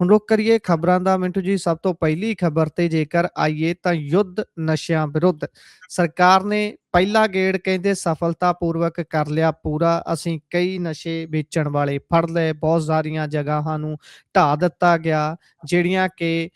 ਹੁਣ ਰੁਕ ਕਰੀਏ ਖਬਰਾਂ ਦਾ ਮਿੰਟੂ ਜੀ। ਸਭ ਤੋਂ ਪਹਿਲੀ ਖਬਰ ਤੇ ਜੇਕਰ ਆਈਏ ਤਾਂ ਯੁੱਧ ਨਸ਼ਿਆਂ ਵਿਰੁੱਧ ਸਰਕਾਰ ਨੇ ਪਹਿਲਾ ਗੇੜ ਕਹਿੰਦੇ ਸਫਲਤਾਪੂਰਵਕ ਕਰ ਲਿਆ ਪੂਰਾ। ਅਸੀਂ ਕਈ ਨਸ਼ੇ ਵੇਚਣ ਵਾਲੇ ਫੜ ਲਏ, ਬਹੁਤ ਸਾਰੀਆਂ ਜਗ੍ਹਾਵਾਂ ਨੂੰ ਢਾਹ ਦਿੱਤਾ ਗਿਆ ਜਿਹੜੀਆਂ ਕਿ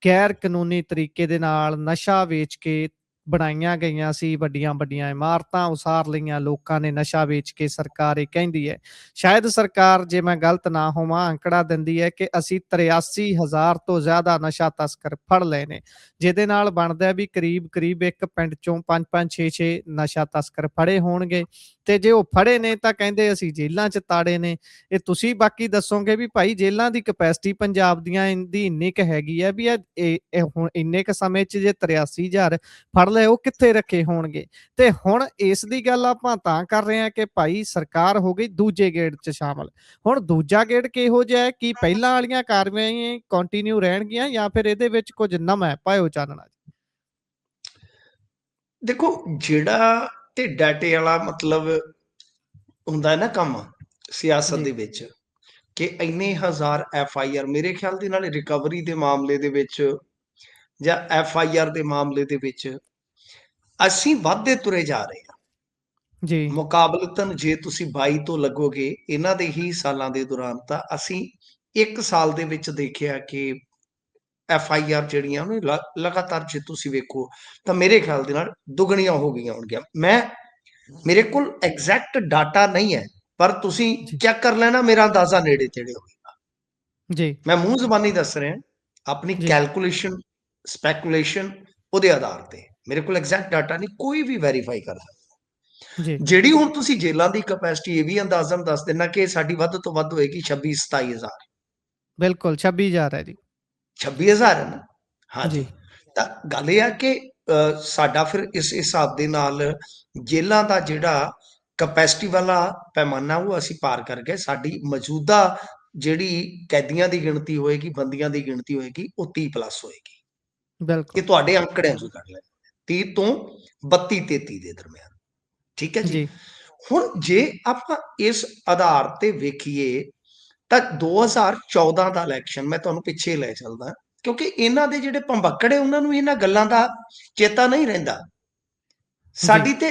ਗੈਰ ਕਾਨੂੰਨੀ ਤਰੀਕੇ ਦੇ ਨਾਲ ਨਸ਼ਾ ਵੇਚ ਕੇ ਬਣਾਈਆਂ ਗਈਆਂ ਸੀ। ਵੱਡੀਆਂ ਵੱਡੀਆਂ ਇਮਾਰਤਾਂ ਉਸਾਰ ਲਈਆਂ ਲੋਕਾਂ ਨੇ ਨਸ਼ਾ ਵੇਚ ਕੇ। ਸਰਕਾਰ ਇਹ ਕਹਿੰਦੀ ਹੈ, ਸ਼ਾਇਦ ਸਰਕਾਰ ਜੇ ਮੈਂ ਗਲਤ ਨਾ ਹੋਵਾਂ ਅੰਕੜਾ ਦਿੰਦੀ ਹੈ ਕਿ ਅਸੀਂ 83,000 ਤੋਂ ਜ਼ਿਆਦਾ ਨਸ਼ਾ ਤਸਕਰ ਫੜ ਲਏ ਨੇ, ਜਿਹਦੇ ਨਾਲ ਬਣਦਾ ਵੀ ਕਰੀਬ ਕਰੀਬ ਇੱਕ ਪਿੰਡ ਚੋਂ 5-5 6-6 ਨਸ਼ਾ ਤਸਕਰ ਫੜੇ ਹੋਣਗੇ। ਤੇ ਜੇ ਉਹ ਫੜੇ ਨੇ ਤਾਂ ਕਹਿੰਦੇ ਅਸੀਂ ਜੇਲ੍ਹਾਂ 'ਚ ਤਾੜੇ ਨੇ। ਇਹ ਤੁਸੀਂ ਬਾਕੀ ਦੱਸੋਗੇ ਵੀ ਭਾਈ ਜੇਲ੍ਹਾਂ ਦੀ ਕਪੈਸਿਟੀ ਪੰਜਾਬ ਦੀਆਂ ਦੀ ਇੰਨੀ ਕੁ ਹੈਗੀ ਹੈ ਵੀ ਇਹ ਹੁਣ ਇੰਨੇ ਕੁ ਸਮੇਂ 'ਚ ਜੇ 83,000 ਫੜ ਲਏ ਉਹ ਕਿੱਥੇ ਰੱਖੇ ਹੋਣਗੇ। ਤੇ ਹੁਣ ਇਸ ਦੀ ਗੱਲ ਆਪਾਂ ਤਾਂ ਕਰ ਰਹੇ ਹਾਂ ਕਿ ਭਾਈ ਸਰਕਾਰ ਹੋ ਗਈ ਦੂਜੇ ਗੇੜ 'ਚ ਸ਼ਾਮਲ। ਹੁਣ ਦੂਜਾ ਗੇੜ ਕਿਹੋ ਜਿਹਾ ਹੈ? ਕੀ ਪਹਿਲਾਂ ਵਾਲੀਆਂ ਕਾਰਵਾਈਆਂ ਕੰਟੀਨਿਊ ਰਹਿਣਗੀਆਂ ਜਾਂ ਫਿਰ ਇਹਦੇ ਵਿੱਚ ਕੁਝ ਨਵਾਂ ਹੈ? ਪਾਇਓ ਚਾਨਣਾ। ਦੇਖੋ, ਜਿਹੜਾ ਢਿੱਡਾ ਟੇ ਵਾਲਾ ਮਤਲਬ ਹੁੰਦਾ ਹੈ ਨਾ ਕੰਮ ਸਿਆਸਤ ਜੀ ਦੇ ਵਿੱਚ, ਕਿ ਇੰਨੇ ਹਜ਼ਾਰ FIR ਮੇਰੇ ਖਿਆਲ ਦੇ ਨਾਲ ਰਿਕਵਰੀ ਦੇ ਮਾਮਲੇ ਦੇ ਵਿੱਚ ਜਾਂ FIR ਦੇ ਮਾਮਲੇ ਦੇ ਵਿੱਚ ਅਸੀਂ ਵੱਧਦੇ ਤੁਰੇ ਜਾ ਰਹੇ ਹਾਂ। ਜੀ ਮੁਕਾਬਲਤਨ ਜੇ ਤੁਸੀਂ 22 ਤੋਂ ਲੱਗੋਗੇ ਇਹਨਾਂ ਦੇ ਹੀ ਸਾਲਾਂ ਦੇ ਦੌਰਾਨ, ਤਾਂ ਅਸੀਂ 1 ਸਾਲ ਦੇ ਵਿੱਚ ਦੇਖਿਆ ਕਿ FIR ਜਿਹੜੀਆਂ ਉਹਨੇ ਲਗਾਤਾਰ ਜੇ ਤੁਸੀਂ ਵੇਖੋ ਤਾਂ ਮੇਰੇ ਖਿਆਲ ਦੇ ਨਾਲ ਦੁੱਗਣੀਆਂ ਹੋ ਗਈਆਂ ਹੋਣਗੀਆਂ। ਮੇਰੇ ਕੋਲ ਐਗਜ਼ੈਕਟ ਡਾਟਾ ਨਹੀਂ ਹੈ, ਪਰ ਤੁਸੀਂ ਜੀ ਚੈੱਕ ਕਰ ਲੈਣਾ, ਮੇਰਾ ਅੰਦਾਜ਼ਾ ਨੇੜੇ ਤੇੜੇ ਹੋਵੇਗਾ। ਜੀ ਮੈਂ ਮੂੰਹ ਜ਼ਬਾਨੀ ਦੱਸ ਰਿਹਾ, ਆਪਣੀ ਜੀ ਕੈਲਕੂਲੇਸ਼ਨ ਸਪੈਕੂਲੇਸ਼ਨ ਉਹਦੇ ਆਧਾਰ ਤੇ। ਮੇਰੇ ਕੋਲ ਐਗਜ਼ੈਕਟ ਡਾਟਾ ਨਹੀਂ, ਕੋਈ ਵੀ ਵੈਰੀਫਾਈ ਕਰ ਸਕਦਾ। ਜੀ ਜਿਹੜੀ ਹੁਣ ਤੁਸੀਂ ਜੇਲ੍ਹਾਂ ਦੀ ਕਪੈਸਿਟੀ, ਇਹ ਵੀ ਅੰਦਾਜ਼ਨ ਦੱਸ ਦੇਣਾ ਕਿ ਸਾਡੀ ਵੱਧ ਤੋਂ ਵੱਧ ਹੋਏਗੀ 26-27 ਹਜ਼ਾਰ। ਬਿਲਕੁਲ 26,000 ਹੈ ਜੀ। 26,000 ਹੈ ਨਾ? ਜੀ ਹਾਂਜੀ। ਤਾਂ ਗੱਲ ਇਹ ਆ ਕਿ ਸਾਡਾ ਫਿਰ ਇਸ ਹਿਸਾਬ ਦੇ ਨਾਲ ਜੇਲ੍ਹਾਂ ਦਾ ਜਿਹੜਾ ਕਪੈਸਿਟੀ ਵਾਲਾ ਪੈਮਾਨਾ ਉਹ ਅਸੀਂ ਪਾਰ ਕਰ ਗਏ। ਸਾਡੀ ਮੌਜੂਦਾ ਜਿਹੜੀ ਕੈਦੀਆਂ ਦੀ ਗਿਣਤੀ ਹੋਏਗੀ, ਬੰਦੀਆਂ ਦੀ ਗਿਣਤੀ ਹੋਏਗੀ, ਉਹ 30+ ਹੋਏਗੀ। ਇਹ ਬਿਲਕੁਲ ਤੁਹਾਡੇ ਅੰਕੜਿਆਂ ਚੋਂ ਕੱਢ ਲੈ, 30 ਤੋਂ 32-33 ਦੇ ਦਰਮਿਆਨ। ਠੀਕ ਹੈ ਜੀ। ਜੀ ਹੁਣ ਜੇ ਆਪਾਂ ਇਸ ਆਧਾਰ ਤੇ ਵੇਖੀਏ ਤਾਂ 2014 ਦਾ ਇਲੈਕਸ਼ਨ ਮੈਂ ਤੁਹਾਨੂੰ ਪਿੱਛੇ ਲੈ ਚੱਲਦਾ, ਕਿਉਂਕਿ ਇਹਨਾਂ ਦੇ ਜਿਹੜੇ ਭੰਬਕੜੇ ਉਹਨਾਂ ਨੂੰ ਇਹਨਾਂ ਗੱਲਾਂ ਦਾ ਚੇਤਾ ਨਹੀਂ ਰਹਿੰਦਾ। ਜੀ ਸਾਡੀ ਤੇ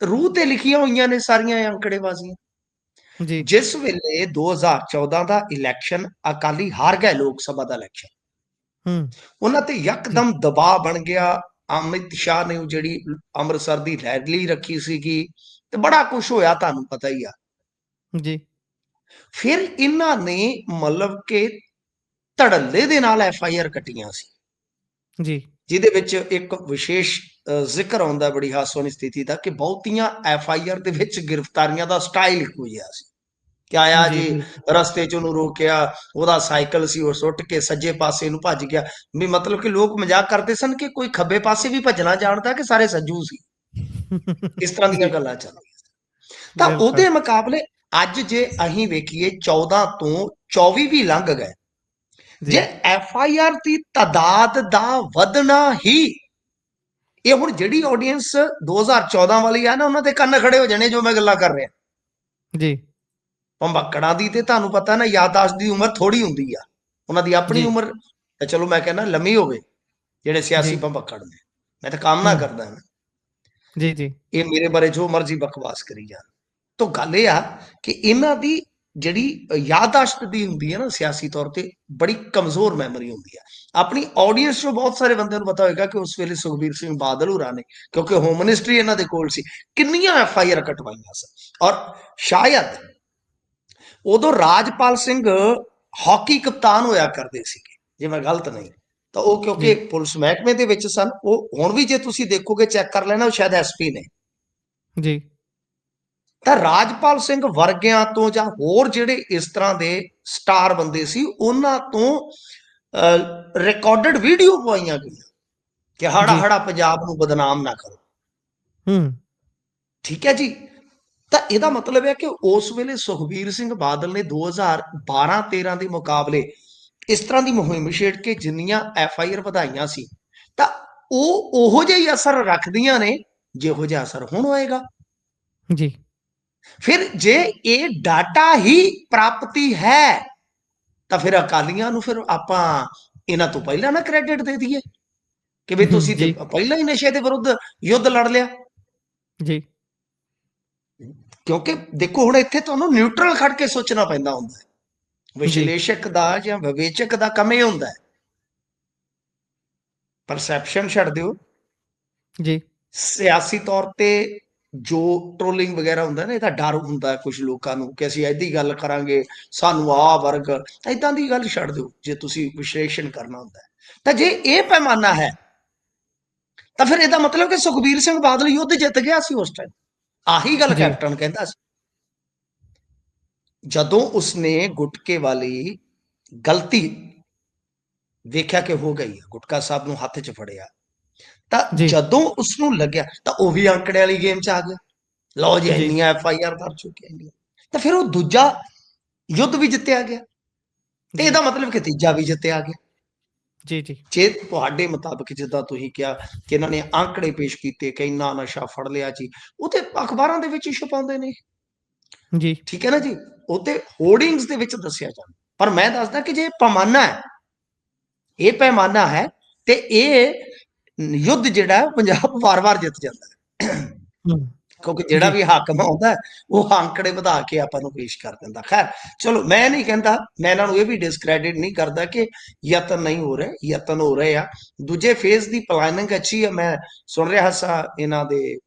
ਰੂਹ ਤੇ ਲਿਖੀਆਂ ਹੋਈਆਂ ਨੇ ਸਾਰੀਆਂ ਅੰਕੜੇਬਾਜ਼ੀਆਂ। ਜੀ ਜਿਸ ਵੇਲੇ 2014 ਦਾ ਇਲੈਕਸ਼ਨ ਅਕਾਲੀ ਹਾਰ ਗਏ, ਲੋਕ ਸਭਾ ਦਾ ਇਲੈਕਸ਼ਨ, ਹੂੰ ਉਹਨਾਂ ਤੇ ਜੀ ਯਕਦਮ ਦਬਾਅ ਬਣ ਗਿਆ। ਅਮਿਤ ਸ਼ਾਹ ਨੇ ਜਿਹੜੀ ਅੰਮ੍ਰਿਤਸਰ ਦੀ ਰੈਲੀ ਰੱਖੀ ਸੀਗੀ ਤੇ ਬੜਾ ਕੁਝ ਹੋਇਆ, ਤੁਹਾਨੂੰ ਪਤਾ ਹੀ ਆ। ਜੀ ਫਿਰ ਇਹਨਾਂ ਨੇ ਮਤਲਬ ਕਿ ਧੜੱਲੇ ਦੇ ਨਾਲ FIR ਕੱਟੀਆਂ ਸੀ, ਜੀ ਜਿਹਦੇ ਵਿੱਚ ਇੱਕ ਵਿਸ਼ੇਸ਼ ਜ਼ਿਕਰ ਆਉਂਦਾ ਬੜੀ ਹਾਸੋਹੀਣੀ ਸਥਿਤੀ ਦਾ, ਕਿ ਬਹੁਤੀਆਂ FIR ਦੇ ਵਿੱਚ ਗ੍ਰਿਫਤਾਰੀਆਂ ਦਾ ਸਟਾਈਲ ਇੱਕੋ ਜਿਹਾ ਸੀ। ਕਿ ਆਇਆ ਜੀ ਜੀ, ਬਿਲਕੁਲ ਰਸਤੇ 'ਚ ਉਹਨੂੰ ਰੋਕਿਆ, ਉਹਦਾ ਸਾਈਕਲ ਸੀ ਉਹ ਸੁੱਟ ਕੇ ਸੱਜੇ ਪਾਸੇ ਨੂੰ ਭੱਜ ਗਿਆ। ਵੀ ਮਤਲਬ ਕਿ ਲੋਕ ਮਜ਼ਾਕ ਕਰਦੇ ਸਨ ਕਿ ਕੋਈ ਖੱਬੇ ਪਾਸੇ ਵੀ ਭੱਜਣਾ ਜਾਣਦਾ ਕਿ ਸਾਰੇ ਸੱਜੂ ਸੀ। ਇਸ ਤਰ੍ਹਾਂ ਦੀਆਂ ਜੀ ਗੱਲਾਂ ਚੱਲਦੀਆਂ। ਤਾਂ ਬਿਲਕੁਲ ਉਹਦੇ ਮੁਕਾਬਲੇ ਅੱਜ ਜੇ ਅਸੀਂ ਵੇਖੀਏ 14 ਤੋਂ 24 ਵੀ ਲੰਘ ਗਏ, ਜੇ ਜੀ FIR ਦੀ ਤਾਦਾਦ ਦਾ ਵਧਣਾ ਹੀ, ਇਹ ਹੁਣ ਜਿਹੜੀ ਆਡੀਅנס 2014 ਵਾਲੀ ਆ ਨਾ, ਉਹਨਾਂ ਦੇ ਕੰਨ ਖੜੇ ਹੋ ਜਾਣੇ ਜੋ ਮੈਂ ਗੱਲਾਂ ਕਰ ਰਿਹਾ। ਜੀ ਭੰਬਕੜਾਂ ਦੀ ਤੇ ਤੁਹਾਨੂੰ ਪਤਾ ਨਾ, ਯਾਦਾਸ਼ਤ ਦੀ ਉਮਰ ਥੋੜੀ ਹੁੰਦੀ ਆ, ਉਹਨਾਂ ਦੀ ਆਪਣੀ ਜੀ ਉਮਰ ਤਾਂ ਚਲੋ ਮੈਂ ਕਹਿੰਦਾ ਲੰਮੀ ਹੋਵੇ, ਜਿਹੜੇ ਸਿਆਸੀ ਜੀ ਭੰਬਕੜ ਨੇ। ਮੈਂ ਤਾਂ ਕਾਮਨਾ ਹੂੰ ਕਰਦਾ ਹਾਂ ਜੀ ਜੀ ਇਹ ਮੇਰੇ ਬਾਰੇ ਜੋ ਮਰਜ਼ੀ ਬਕਵਾਸ ਕਰੀ ਜਾਣ। ਤਾਂ ਗੱਲ ਇਹ ਆ ਕਿ ਇਹਨਾਂ ਦੀ ਜਿਹੜੀ ਯਾਦਾਸ਼ਤ ਦੀ ਹੁੰਦੀ ਹੈ ਨਾ, ਸਿਆਸੀ ਤੌਰ ਤੇ ਬੜੀ ਕਮਜ਼ੋਰ ਮੈਮਰੀ ਹੁੰਦੀ ਆ। ਆਪਣੀ ਆਡੀਅנס ਚੋਂ ਬਹੁਤ ਸਾਰੇ ਬੰਦਿਆਂ ਨੂੰ ਪਤਾ ਹੋਏਗਾ ਕਿ ਉਸ ਵੇਲੇ ਸੁਖਬੀਰ ਸਿੰਘ ਬਾਦਲ ਹੋਰਾਂ ਨੇ, ਕਿਉਂਕਿ ਹੋਮ ਮਿਨਿਸਟਰੀ ਇਹਨਾਂ ਦੇ ਕੋਲ ਸੀ, ਕਿੰਨੀਆਂ FIR ਕਟਵਾਈਆਂ ਸਨ। ਔਰ ਸ਼ਾਇਦ ਉਦੋਂ ਰਾਜਪਾਲ ਸਿੰਘ ਹਾਕੀ ਕਪਤਾਨ ਹੋਇਆ ਕਰਦੇ ਸੀਗੇ, ਜੇ ਮੈਂ ਗਲਤ ਨਹੀਂ ਤਾਂ। ਉਹ ਕਿਉਂਕਿ ਜੀ ਪੁਲਿਸ ਮਹਿਕਮੇ ਦੇ ਵਿੱਚ ਸਨ। ਉਹ ਹੁਣ ਵੀ ਜੇ ਤੁਸੀਂ ਦੇਖੋਗੇ, ਚੈੱਕ ਕਰ ਲੈਣਾ, ਉਹ ਸ਼ਾਇਦ SP ਨੇ। ਜੀ ਤਾਂ ਰਾਜਪਾਲ ਸਿੰਘ ਵਰਗਿਆਂ ਤੋਂ ਜਾਂ ਹੋਰ ਜਿਹੜੇ ਇਸ ਤਰ੍ਹਾਂ ਦੇ ਸਟਾਰ ਬੰਦੇ ਸੀ, ਉਹਨਾਂ ਤੋਂ ਰਿਕਾਰਡਡ ਵੀਡੀਓ ਪਵਾਈਆਂ ਗਈਆਂ ਕਿ ਹਾੜਾ ਜੀ ਹਾੜਾ ਪੰਜਾਬ ਨੂੰ ਬਦਨਾਮ ਨਾ ਕਰੋ। ਹੂੰ ਠੀਕ ਹੈ ਜੀ। ਤਾਂ ਇਹਦਾ ਮਤਲਬ ਹੈ ਕਿ ਉਸ ਵੇਲੇ ਸੁਖਬੀਰ ਸਿੰਘ ਬਾਦਲ ਨੇ 2012-13 ਦੇ ਮੁਕਾਬਲੇ ਇਸ ਤਰ੍ਹਾਂ ਦੀ ਮੁਹਿੰਮ ਛੇੜ ਕੇ ਜਿੰਨੀਆਂ FIR ਵਧਾਈਆਂ ਸੀ, ਤਾਂ ਉਹ ਉਹੋ ਜਿਹਾ ਹੀ ਅਸਰ ਰੱਖਦੀਆਂ ਨੇ ਜਿਹੋ ਜਿਹਾ ਅਸਰ ਹੁਣ ਹੋਏਗਾ। ਜੀ ਫਿਰ ਜੇ ਇਹ ਡਾਟਾ ਹੀ ਪ੍ਰਾਪਤੀ ਹੈ, ਤਾਂ ਫਿਰ ਅਕਾਲੀਆਂ ਨੂੰ ਫਿਰ ਆਪਾਂ ਇਹਨਾਂ ਤੋਂ ਪਹਿਲਾਂ ਨਾ ਕ੍ਰੈਡਿਟ ਦੇ ਦਈਏ ਕਿ ਵੀ ਤੁਸੀਂ ਤੇ ਜੀ, ਪਹਿਲਾਂ ਹੀ ਨਸ਼ੇ ਦੇ ਵਿਰੁੱਧ ਯੁੱਧ ਲੜ ਲਿਆ। ਜੀ, ਕਿਉਂਕਿ ਦੇਖੋ ਹੁਣ ਇੱਥੇ ਤੁਹਾਨੂੰ ਨਿਊਟਰਲ ਖੜ ਕੇ ਸੋਚਣਾ ਪੈਂਦਾ ਹੁੰਦਾ ਹੈ। ਜੀ, ਵਿਸ਼ਲੇਸ਼ਕ ਦਾ ਜਾਂ ਵਿਵੇਚਕ ਦਾ ਕੰਮ ਇਹ ਹੁੰਦਾ ਹੈ। ਪਰਸੈਪਸ਼ਨ ਛੱਡ ਦਿਓ, ਜੀ, ਸਿਆਸੀ ਤੌਰ ਤੇ ਜੋ ਟ੍ਰੋਲਿੰਗ ਵਗੈਰਾ ਹੁੰਦਾ ਨਾ, ਇਹਦਾ ਡਰ ਹੁੰਦਾ ਹੈ ਕੁਝ ਲੋਕਾਂ ਨੂੰ ਕਿ ਅਸੀਂ ਐਦੀ ਗੱਲ ਕਰਾਂਗੇ ਸਾਨੂੰ ਆ ਵਰਗ, ਐਦਾਂ ਦੀ ਗੱਲ ਛੱਡ ਦਿਓ। ਜੇ ਤੁਸੀਂ ਵਿਸ਼ਲੇਸ਼ਣ ਕਰਨਾ ਹੁੰਦਾ ਹੈ ਤਾਂ ਜੇ ਇਹ ਪੈਮਾਨਾ ਹੈ ਤਾਂ ਫਿਰ ਇਹਦਾ ਮਤਲਬ ਕਿ ਸੁਖਬੀਰ ਸਿੰਘ ਬਾਦਲ ਯੁੱਧ ਜਿੱਤ ਗਿਆ ਸੀ ਉਸ ਟਾਈਮ। ਆਹੀ ਗੱਲ ਜੀ, ਕੈਪਟਨ ਕਹਿੰਦਾ ਸੀ ਜਦੋਂ ਉਸਨੇ ਗੁਟਕੇ ਵਾਲੀ ਗਲਤੀ ਵੇਖਿਆ ਕਿ ਹੋ ਗਈ, ਗੁਟਕਾ ਸਾਹਿਬ ਨੂੰ ਹੱਥ 'ਚ ਫੜਿਆ, ਤਾਂ ਜੀ, ਜਦੋਂ ਉਸਨੂੰ ਲੱਗਿਆ ਤਾਂ ਉਹ ਵੀ ਅੰਕੜੇ ਵਾਲੀ ਗੇਮ 'ਚ ਆ ਗਿਆ। ਲਓ ਜੀ ਜੀ, ਇੰਨੀਆਂ FIR ਦਰਜ ਚੁੱਕੀਆਂ ਇੰਡੀਆ, ਤਾਂ ਫਿਰ ਉਹ ਦੂਜਾ ਯੁੱਧ ਵੀ ਜਿੱਤਿਆ ਗਿਆ ਤੇ ਜੀ, ਇਹਦਾ ਮਤਲਬ ਕਿ ਤੀਜਾ ਵੀ ਜਿੱਤਿਆ ਗਿਆ। ਜੀ, ਜੀ, ਜੇ ਤੁਹਾਡੇ ਮੁਤਾਬਕ ਜਿੱਦਾਂ ਤੁਸੀਂ ਕਿਹਾ ਕਿ ਇਹਨਾਂ ਨੇ ਅੰਕੜੇ ਪੇਸ਼ ਕੀਤੇ ਕਿ ਇੰਨਾ ਨਸ਼ਾ ਫੜ ਲਿਆ ਜੀ, ਉਹ ਤੇ ਅਖਬਾਰਾਂ ਦੇ ਵਿੱਚ ਹੀ ਛਪਾਉਂਦੇ ਨੇ, ਜੀ, ਠੀਕ ਹੈ ਨਾ ਜੀ, ਉਹ ਤੇ ਹੋਰਡਿੰਗਸ ਦੇ ਵਿੱਚ ਦੱਸਿਆ ਜਾਂਦਾ। ਪਰ ਮੈਂ ਦੱਸਦਾ ਕਿ ਜੇ ਪੈਮਾਨਾ ਹੈ, ਇਹ ਪੈਮਾਨਾ ਹੈ ਤੇ ਇਹ ਯੁੱਧ ਜਿਹੜਾ ਹੈ ਪੰਜਾਬ ਵਾਰ-ਵਾਰ ਜਿੱਤ ਜਾਂਦਾ ਹੈ। ਹੂੰ, ਕਿਉਂਕਿ ਜਿਹੜਾ ਜੀ, ਵੀ ਹਾਕਮ ਆਉਂਦਾ ਉਹ ਅੰਕੜੇ ਵਧਾ ਕੇ ਆਪਾਂ ਨੂੰ ਪੇਸ਼ ਕਰ ਦਿੰਦਾ। ਖੈਰ ਚਲੋ, ਮੈਂ ਨਹੀਂ ਕਹਿੰਦਾ, ਮੈਂ ਇਹਨਾਂ ਨੂੰ ਇਹ ਵੀ ਡਿਸਕ੍ਰੈਡਿਟ ਨਹੀਂ ਕਰਦਾ ਕਿ ਯਤਨ ਨਹੀਂ ਹੋ ਰਹੇ, ਯਤਨ ਹੋ ਰਹੇ ਆ। ਦੂਜੇ ਫੇਜ਼ ਦੀ ਪਲਾਨਿੰਗ ਅੱਛੀ ਹੈ। ਮੈਂ ਸੁਣ ਰਿਹਾ ਸਾਂ ਇਹਨਾਂ ਦੇ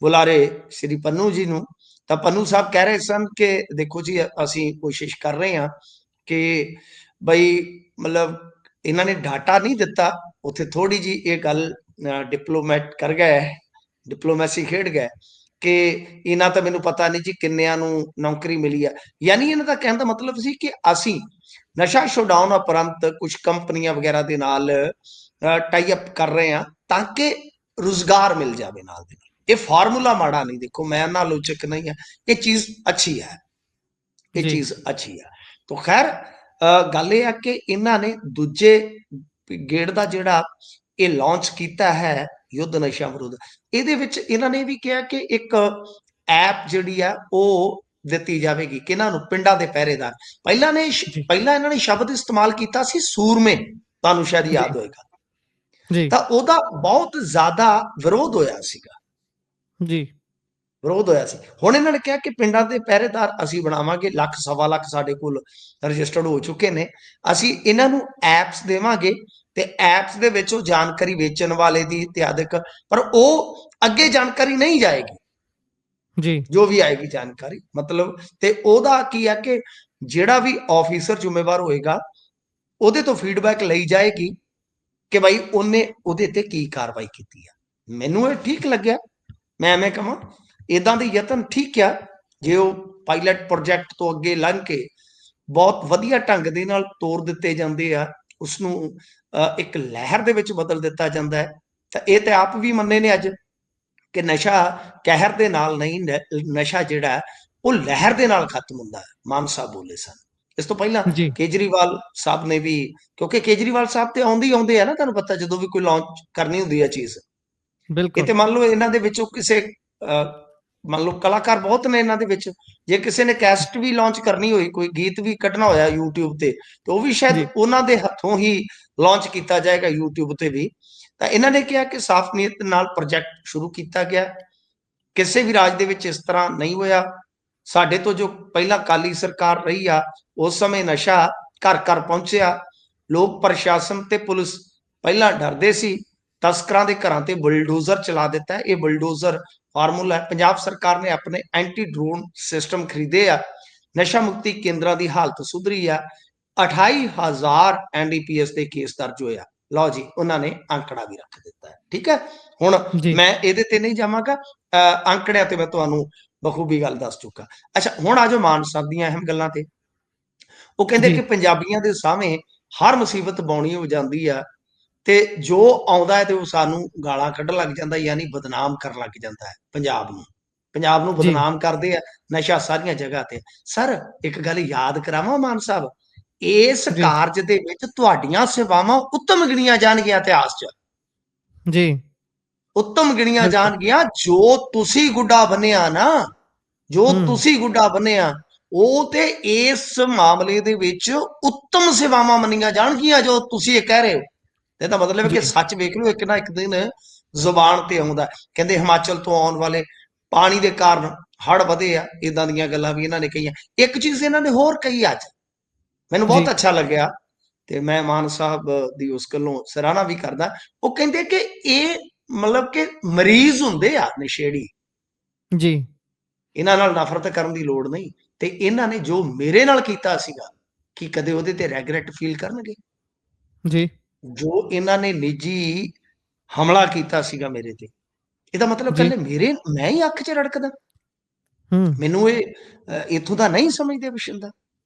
ਬੁਲਾਰੇ ਸ਼੍ਰੀ ਪੰਨੂ ਜੀ ਨੂੰ, ਤਾਂ ਪੰਨੂ ਸਾਹਿਬ ਕਹਿ ਰਹੇ ਸਨ ਕਿ ਦੇਖੋ ਜੀ ਅਸੀਂ ਕੋਸ਼ਿਸ਼ ਕਰ ਰਹੇ ਹਾਂ ਕਿ ਬਈ ਮਤਲਬ ਇਹਨਾਂ ਨੇ ਡਾਟਾ ਨਹੀਂ ਦਿੱਤਾ, ਉੱਥੇ ਥੋੜੀ ਜੀ ਇਹ ਗੱਲ ਡਿਪਲੋਮੈਟ ਕਰ ਗਏ, ਡਿਪਲੋਮੈਸੀ ਖੇਡ ਗਏ ਕਿ ਇਹਨਾਂ ਤਾਂ ਮੈਨੂੰ ਪਤਾ ਨਹੀਂ ਜੀ ਕਿੰਨਿਆਂ ਨੂੰ ਨੌਕਰੀ ਮਿਲੀ ਹੈ। ਯਾਨੀ ਇਹਨਾਂ ਦਾ ਕਹਿਣ ਦਾ ਮਤਲਬ ਸੀ ਕਿ ਅਸੀਂ ਨਸ਼ਾ ਛੁਡਾਉਣ ਉਪਰੰਤ ਕੁਝ ਕੰਪਨੀਆਂ ਵਗੈਰਾ ਦੇ ਨਾਲ ਟਾਈ ਅਪ ਕਰ ਰਹੇ ਹਾਂ ਤਾਂ ਕਿ ਰੁਜ਼ਗਾਰ ਮਿਲ ਜਾਵੇ ਨਾਲ ਦੇ ਨਾਲ। ਇਹ ਫਾਰਮੂਲਾ ਮਾੜਾ ਨਹੀਂ, ਦੇਖੋ ਮੈਂ ਨਾ ਆਲੋਚਕ ਨਹੀਂ ਹੈ, ਇਹ ਚੀਜ਼ ਅੱਛੀ ਹੈ, ਇਹ ਜੀ, ਚੀਜ਼ ਅੱਛੀ ਹੈ। ਤਾਂ ਖੈਰ ਗੱਲ ਇਹ ਆ ਕਿ ਇਹਨਾਂ ਨੇ ਦੂਜੇ ਗੇੜ ਦਾ ਜਿਹੜਾ ਇਹ ਲਾਂਚ ਕੀਤਾ ਹੈ ਯੁੱਧ ਨਸ਼ਾ ਵਿਰੁੱਧ, ਇਹਦੇ ਵਿੱਚ ਇਹਨਾਂ ਨੇ ਵੀ ਕਿਹਾ ਕਿ ਇੱਕ ਐਪ ਜਿਹੜੀ ਆ ਉਹ ਦਿੱਤੀ ਜਾਵੇਗੀ ਕਿ ਇਹਨਾਂ ਨੂੰ ਪਿੰਡਾਂ ਦੇ ਪਹਿਰੇਦਾਰ, ਜੀ, ਪਹਿਲਾਂ ਇਹਨਾਂ ਨੇ ਸ਼ਬਦ ਇਸਤੇਮਾਲ ਕੀਤਾ ਸੀ ਸੂਰਮੇ, ਤੁਹਾਨੂੰ ਸ਼ਾਇਦ ਜੀ, ਯਾਦ ਹੋਏਗਾ, ਜੀ, ਤਾਂ ਉਹਦਾ ਬਹੁਤ ਜ਼ਿਆਦਾ ਵਿਰੋਧ ਹੋਇਆ ਸੀਗਾ, ਜੀ, ਵਿਰੋਧ ਹੋਇਆ ਸੀ। ਹੁਣ ਇਹਨਾਂ ਨੇ ਕਿਹਾ ਕਿ ਪਿੰਡਾਂ ਦੇ ਪਹਿਰੇਦਾਰ ਅਸੀਂ ਬਣਾਵਾਂਗੇ, ਲੱਖ ਸਵਾ ਲੱਖ ਸਾਡੇ ਕੋਲ ਰਜਿਸਟਰਡ ਹੋ ਚੁੱਕੇ ਨੇ, ਅਸੀਂ ਇਹਨਾਂ ਨੂੰ ਐਪਸ ਦੇਵਾਂਗੇ ਤੇ ਐਪਸ ਦੇ ਵਿੱਚ ਉਹ ਜਾਣਕਾਰੀ ਵੇਚਣ ਵਾਲੇ ਦੀ ਇਤਿਆਦਿਕ, ਪਰ ਉਹ ਅੱਗੇ ਜਾਣਕਾਰੀ ਨਹੀਂ ਜਾਏਗੀ, ਜੀ, ਜੋ ਵੀ ਆਏਗੀ ਜਾਣਕਾਰੀ ਮਤਲਬ, ਤੇ ਉਹਦਾ ਕੀ ਹੈ ਕਿ ਜਿਹੜਾ ਵੀ ਆਫੀਸਰ ਜ਼ਿੰਮੇਵਾਰ ਹੋਏਗਾ ਉਹਦੇ ਤੋਂ ਫੀਡਬੈਕ ਲਈ ਜਾਏਗੀ ਕਿ ਭਾਈ ਉਹਨੇ ਉਹਦੇ ਤੇ ਕੀ ਕਾਰਵਾਈ ਕੀਤੀ ਆ। ਮੈਨੂੰ ਇਹ ਠੀਕ ਲੱਗਿਆ, ਮੈਂ ਐਵੇਂ ਕਹਾਂ ਇਦਾਂ ਦੇ ਯਤਨ ਠੀਕ ਆ, ਜੇ ਉਹ ਪਾਇਲਟ ਪ੍ਰੋਜੈਕਟ ਤੋਂ ਅੱਗੇ ਲੰਘ ਕੇ ਬਹੁਤ ਵਧੀਆ ਢੰਗ ਦੇ ਨਾਲ ਤੋਰ ਦਿੱਤੇ ਜਾਂਦੇ ਆ, ਉਸਨੂੰ ਇੱਕ ਲਹਿਰ ਦੇ ਵਿੱਚ ਬਦਲ ਦਿੱਤਾ ਜਾਂਦਾ ਹੈ, ਤਾਂ ਇਹ ਤੇ ਆਪ ਵੀ ਮੰਨੇ ਨੇ ਅੱਜ ਕਿ ਨਸ਼ਾ ਕਹਿਰ ਦੇ ਨਾਲ ਨਹੀਂ, ਨਸ਼ਾ ਜਿਹੜਾ ਉਹ ਲਹਿਰ ਦੇ ਨਾਲ ਖਤਮ ਹੁੰਦਾ ਹੈ। ਮਾਨ ਸਾਹਿਬ ਬੋਲੇ ਸਨ ਇਸ ਤੋਂ ਪਹਿਲਾਂ, ਜੀ, ਕੇਜਰੀਵਾਲ ਸਾਹਿਬ ਨੇ ਵੀ, ਕਿਉਂਕਿ ਕੇਜਰੀਵਾਲ ਸਾਹਿਬ ਤੇ ਆਉਂਦੇ ਹੀ ਆਉਂਦੇ ਆ ਨਾ, ਤੁਹਾਨੂੰ ਪਤਾ ਜਦੋਂ ਵੀ ਕੋਈ ਲਾਂਚ ਕਰਨੀ ਹੁੰਦੀ ਹੈ ਚੀਜ਼, ਇਹ ਬਿਲਕੁਲ, ਤੇ ਮੰਨ ਲਓ ਇਹਨਾਂ ਦੇ ਵਿੱਚੋਂ ਕਿਸੇ ਮੰਨ ਲਓ ਕਲਾਕਾਰ ਬਹੁਤ ਨੇ ਇਹਨਾਂ ਦੇ ਵਿੱਚ, ਜੇ ਕਿਸੇ ਨੇ ਕੈਸਟ ਵੀ ਲਾਂਚ ਕਰਨੀ ਹੋਈ, ਕੋਈ ਗੀਤ ਵੀ ਕੱਢਣਾ ਹੋਇਆ YouTube ਤੇ ਉਹ ਵੀ ਸ਼ਾਇਦ ਜੀ, ਉਹਨਾਂ ਦੇ ਹੱਥੋਂ ਹੀ ਲਾਂਚ ਕੀਤਾ ਜਾਏਗਾ YouTube ਤੇ ਵੀ। ਤਾਂ ਇਹਨਾਂ ਨੇ ਕਿਹਾ ਕਿ ਸਾਫ਼ ਨੀਅਤ ਨਾਲ ਪ੍ਰੋਜੈਕਟ ਸ਼ੁਰੂ ਕੀਤਾ ਗਿਆ, ਕਿਸੇ ਵੀ ਰਾਜ ਦੇ ਵਿੱਚ ਇਸ ਤਰ੍ਹਾਂ ਨਹੀਂ ਹੋਇਆ। ਸਾਡੇ ਤੋਂ ਜੋ ਪਹਿਲਾਂ ਕਾਲੀ ਸਰਕਾਰ ਰਹੀ ਆ, ਉਸ ਸਮੇਂ ਨਸ਼ਾ ਘਰ ਘਰ ਪਹੁੰਚਿਆ, ਲੋਕ ਪ੍ਰਸ਼ਾਸਨ ਤੇ ਪੁਲਿਸ ਪਹਿਲਾਂ ਡਰਦੇ ਸੀ, ਤਸਕਰਾਂ ਦੇ ਘਰਾਂ ਤੇ ਬੁਲਡੋਜ਼ਰ ਚਲਾ ਦਿੱਤਾ। ਇਹ ਬੁਲਡੋਜ਼ਰ ਫਾਰਮੂਲਾ ਹੈ। ਪੰਜਾਬ ਸਰਕਾਰ ਨੇ ਆਪਣੇ ਐਂਟੀ ਡਰੋਨ ਸਿਸਟਮ ਖਰੀਦੇ ਆ, ਨਸ਼ਾ ਮੁਕਤੀ ਕੇਂਦਰਾਂ ਦੀ ਹਾਲਤ ਸੁਧਰੀ ਆ, 28,000 NDPS ਦੇ ਕੇਸ ਦਰਜ ਹੋਇਆ। ਲਓ ਜੀ, ਉਹਨਾਂ ਨੇ ਅੰਕੜਾ ਵੀ ਰੱਖ ਦਿੱਤਾ ਹੈ, ਠੀਕ ਹੈ। ਹੁਣ ਜੀ, ਮੈਂ ਇਹਦੇ ਤੇ ਨਹੀਂ ਜਾਵਾਂਗਾ, ਅੰਕੜਿਆਂ ਤੇ ਮੈਂ ਤੁਹਾਨੂੰ ਬਖੂਬੀ ਗੱਲ ਦੱਸ ਚੁੱਕਾ। ਅੱਛਾ, ਹੁਣ ਆ ਜਾਓ ਮਾਨ ਸਾਹਿਬ ਦੀਆਂ ਅਹਿਮ ਗੱਲਾਂ ਤੇ। ਉਹ ਕਹਿੰਦੇ ਜੀ, ਕਿ ਪੰਜਾਬੀਆਂ ਦੇ ਸਾਹਮਣੇ ਹਰ ਮੁਸੀਬਤ ਬਾਉਣੀ ਹੋ ਜਾਂਦੀ ਆ ਤੇ ਜੋ ਆਉਂਦਾ ਹੈ ਤੇ ਉਹ ਸਾਨੂੰ ਗਾਲਾਂ ਕੱਢਣ ਲੱਗ ਜਾਂਦਾ, ਯਾਨੀ ਬਦਨਾਮ ਕਰਨ ਲੱਗ ਜਾਂਦਾ ਹੈ ਪੰਜਾਬ ਨੂੰ, ਪੰਜਾਬ ਨੂੰ ਜੀ, ਬਦਨਾਮ ਕਰਦੇ ਆ ਨਸ਼ਾ ਸਾਰੀਆਂ ਜਗ੍ਹਾ ਤੇ। ਸਰ ਇੱਕ ਗੱਲ ਯਾਦ ਕਰਾਵਾਂ ਮਾਨ ਸਾਹਿਬ, ਇਸ ਜੀ, ਕਾਰਜ ਦੇ ਵਿੱਚ ਤੁਹਾਡੀਆਂ ਸੇਵਾਵਾਂ ਉੱਤਮ ਗਿਣੀਆਂ ਜਾਣਗੀਆਂ ਇਤਿਹਾਸ 'ਚ, ਜੀ, ਉੱਤਮ ਗਿਣੀਆਂ ਬਿਲਕੁਲ, ਜਾਣਗੀਆਂ। ਜੋ ਤੁਸੀਂ ਗੁੱਡਾ ਬੰਨਿਆ ਨਾ, ਜੋ ਹੂੰ, ਤੁਸੀਂ ਗੁੱਡਾ ਬੰਨਿਆ, ਉਹ ਤੇ ਇਸ ਮਾਮਲੇ ਦੇ ਵਿੱਚ ਉੱਤਮ ਸੇਵਾਵਾਂ ਮੰਨੀਆਂ ਜਾਣਗੀਆਂ ਜੋ ਤੁਸੀਂ ਇਹ ਕਹਿ ਰਹੇ ਹੋ। ਇਹਦਾ ਮਤਲਬ ਹੈ ਕਿ ਜੀ, ਸੱਚ ਵੇਖ ਲਓ, ਇੱਕ ਨਾ ਇੱਕ ਦਿਨ ਜ਼ੁਬਾਨ ਤੇ ਆਉਂਦਾ। ਕਹਿੰਦੇ ਹਿਮਾਚਲ ਤੋਂ ਆਉਣ ਵਾਲੇ ਪਾਣੀ ਦੇ ਕਾਰਨ ਹੜ੍ਹ ਵਧੇ ਆ, ਇਦਾਂ ਦੀਆਂ ਗੱਲਾਂ ਵੀ ਇਹਨਾਂ ਨੇ ਕਹੀਆਂ। ਇੱਕ ਚੀਜ਼ ਇਹਨਾਂ ਨੇ ਹੋਰ ਕਹੀ ਅੱਜ, ਮੈਨੂੰ ਜੀ, ਬਹੁਤ ਅੱਛਾ ਲੱਗਿਆ ਤੇ ਮੈਂ ਮਾਨ ਸਾਹਿਬ ਦੀ ਉਸ ਗੱਲੋਂ ਸਰਾਹਨਾ ਵੀ ਕਰਦਾ। ਉਹ ਕਹਿੰਦੇ ਕਿ ਇਹ ਮਤਲਬ ਕਿ ਮਰੀਜ਼ ਹੁੰਦੇ ਆ ਨਸ਼ੇੜੀ, ਜੀ, ਇਹਨਾਂ ਨਾਲ ਨਫ਼ਰਤ ਕਰਨ ਦੀ ਲੋੜ ਨਹੀਂ। ਤੇ ਇਹਨਾਂ ਨੇ ਜੋ ਮੇਰੇ ਨਾਲ ਕੀਤਾ ਸੀਗਾ, ਕੀ ਕਦੇ ਉਹਦੇ ਤੇ ਰੈਗਰੈਟ ਫੀਲ ਕਰਨਗੇ? ਜੀ, ਜੋ ਇਹਨਾਂ ਨੇ ਨਿੱਜੀ ਹਮਲਾ ਕੀਤਾ ਸੀਗਾ ਮੇਰੇ ਤੇ, ਇਹਦਾ ਮਤਲਬ ਜੀ, ਕੱਲੇ ਮੇਰੇ ਮੈਂ ਹੀ ਅੱਖ 'ਚ ਰੜਕਦਾ? ਹੂੰ, ਮੈਨੂੰ ਇਹ ਇੱਥੋਂ ਦਾ ਨਹੀਂ ਸਮਝਦੇ ਬਸ਼ਿੰਦਾ।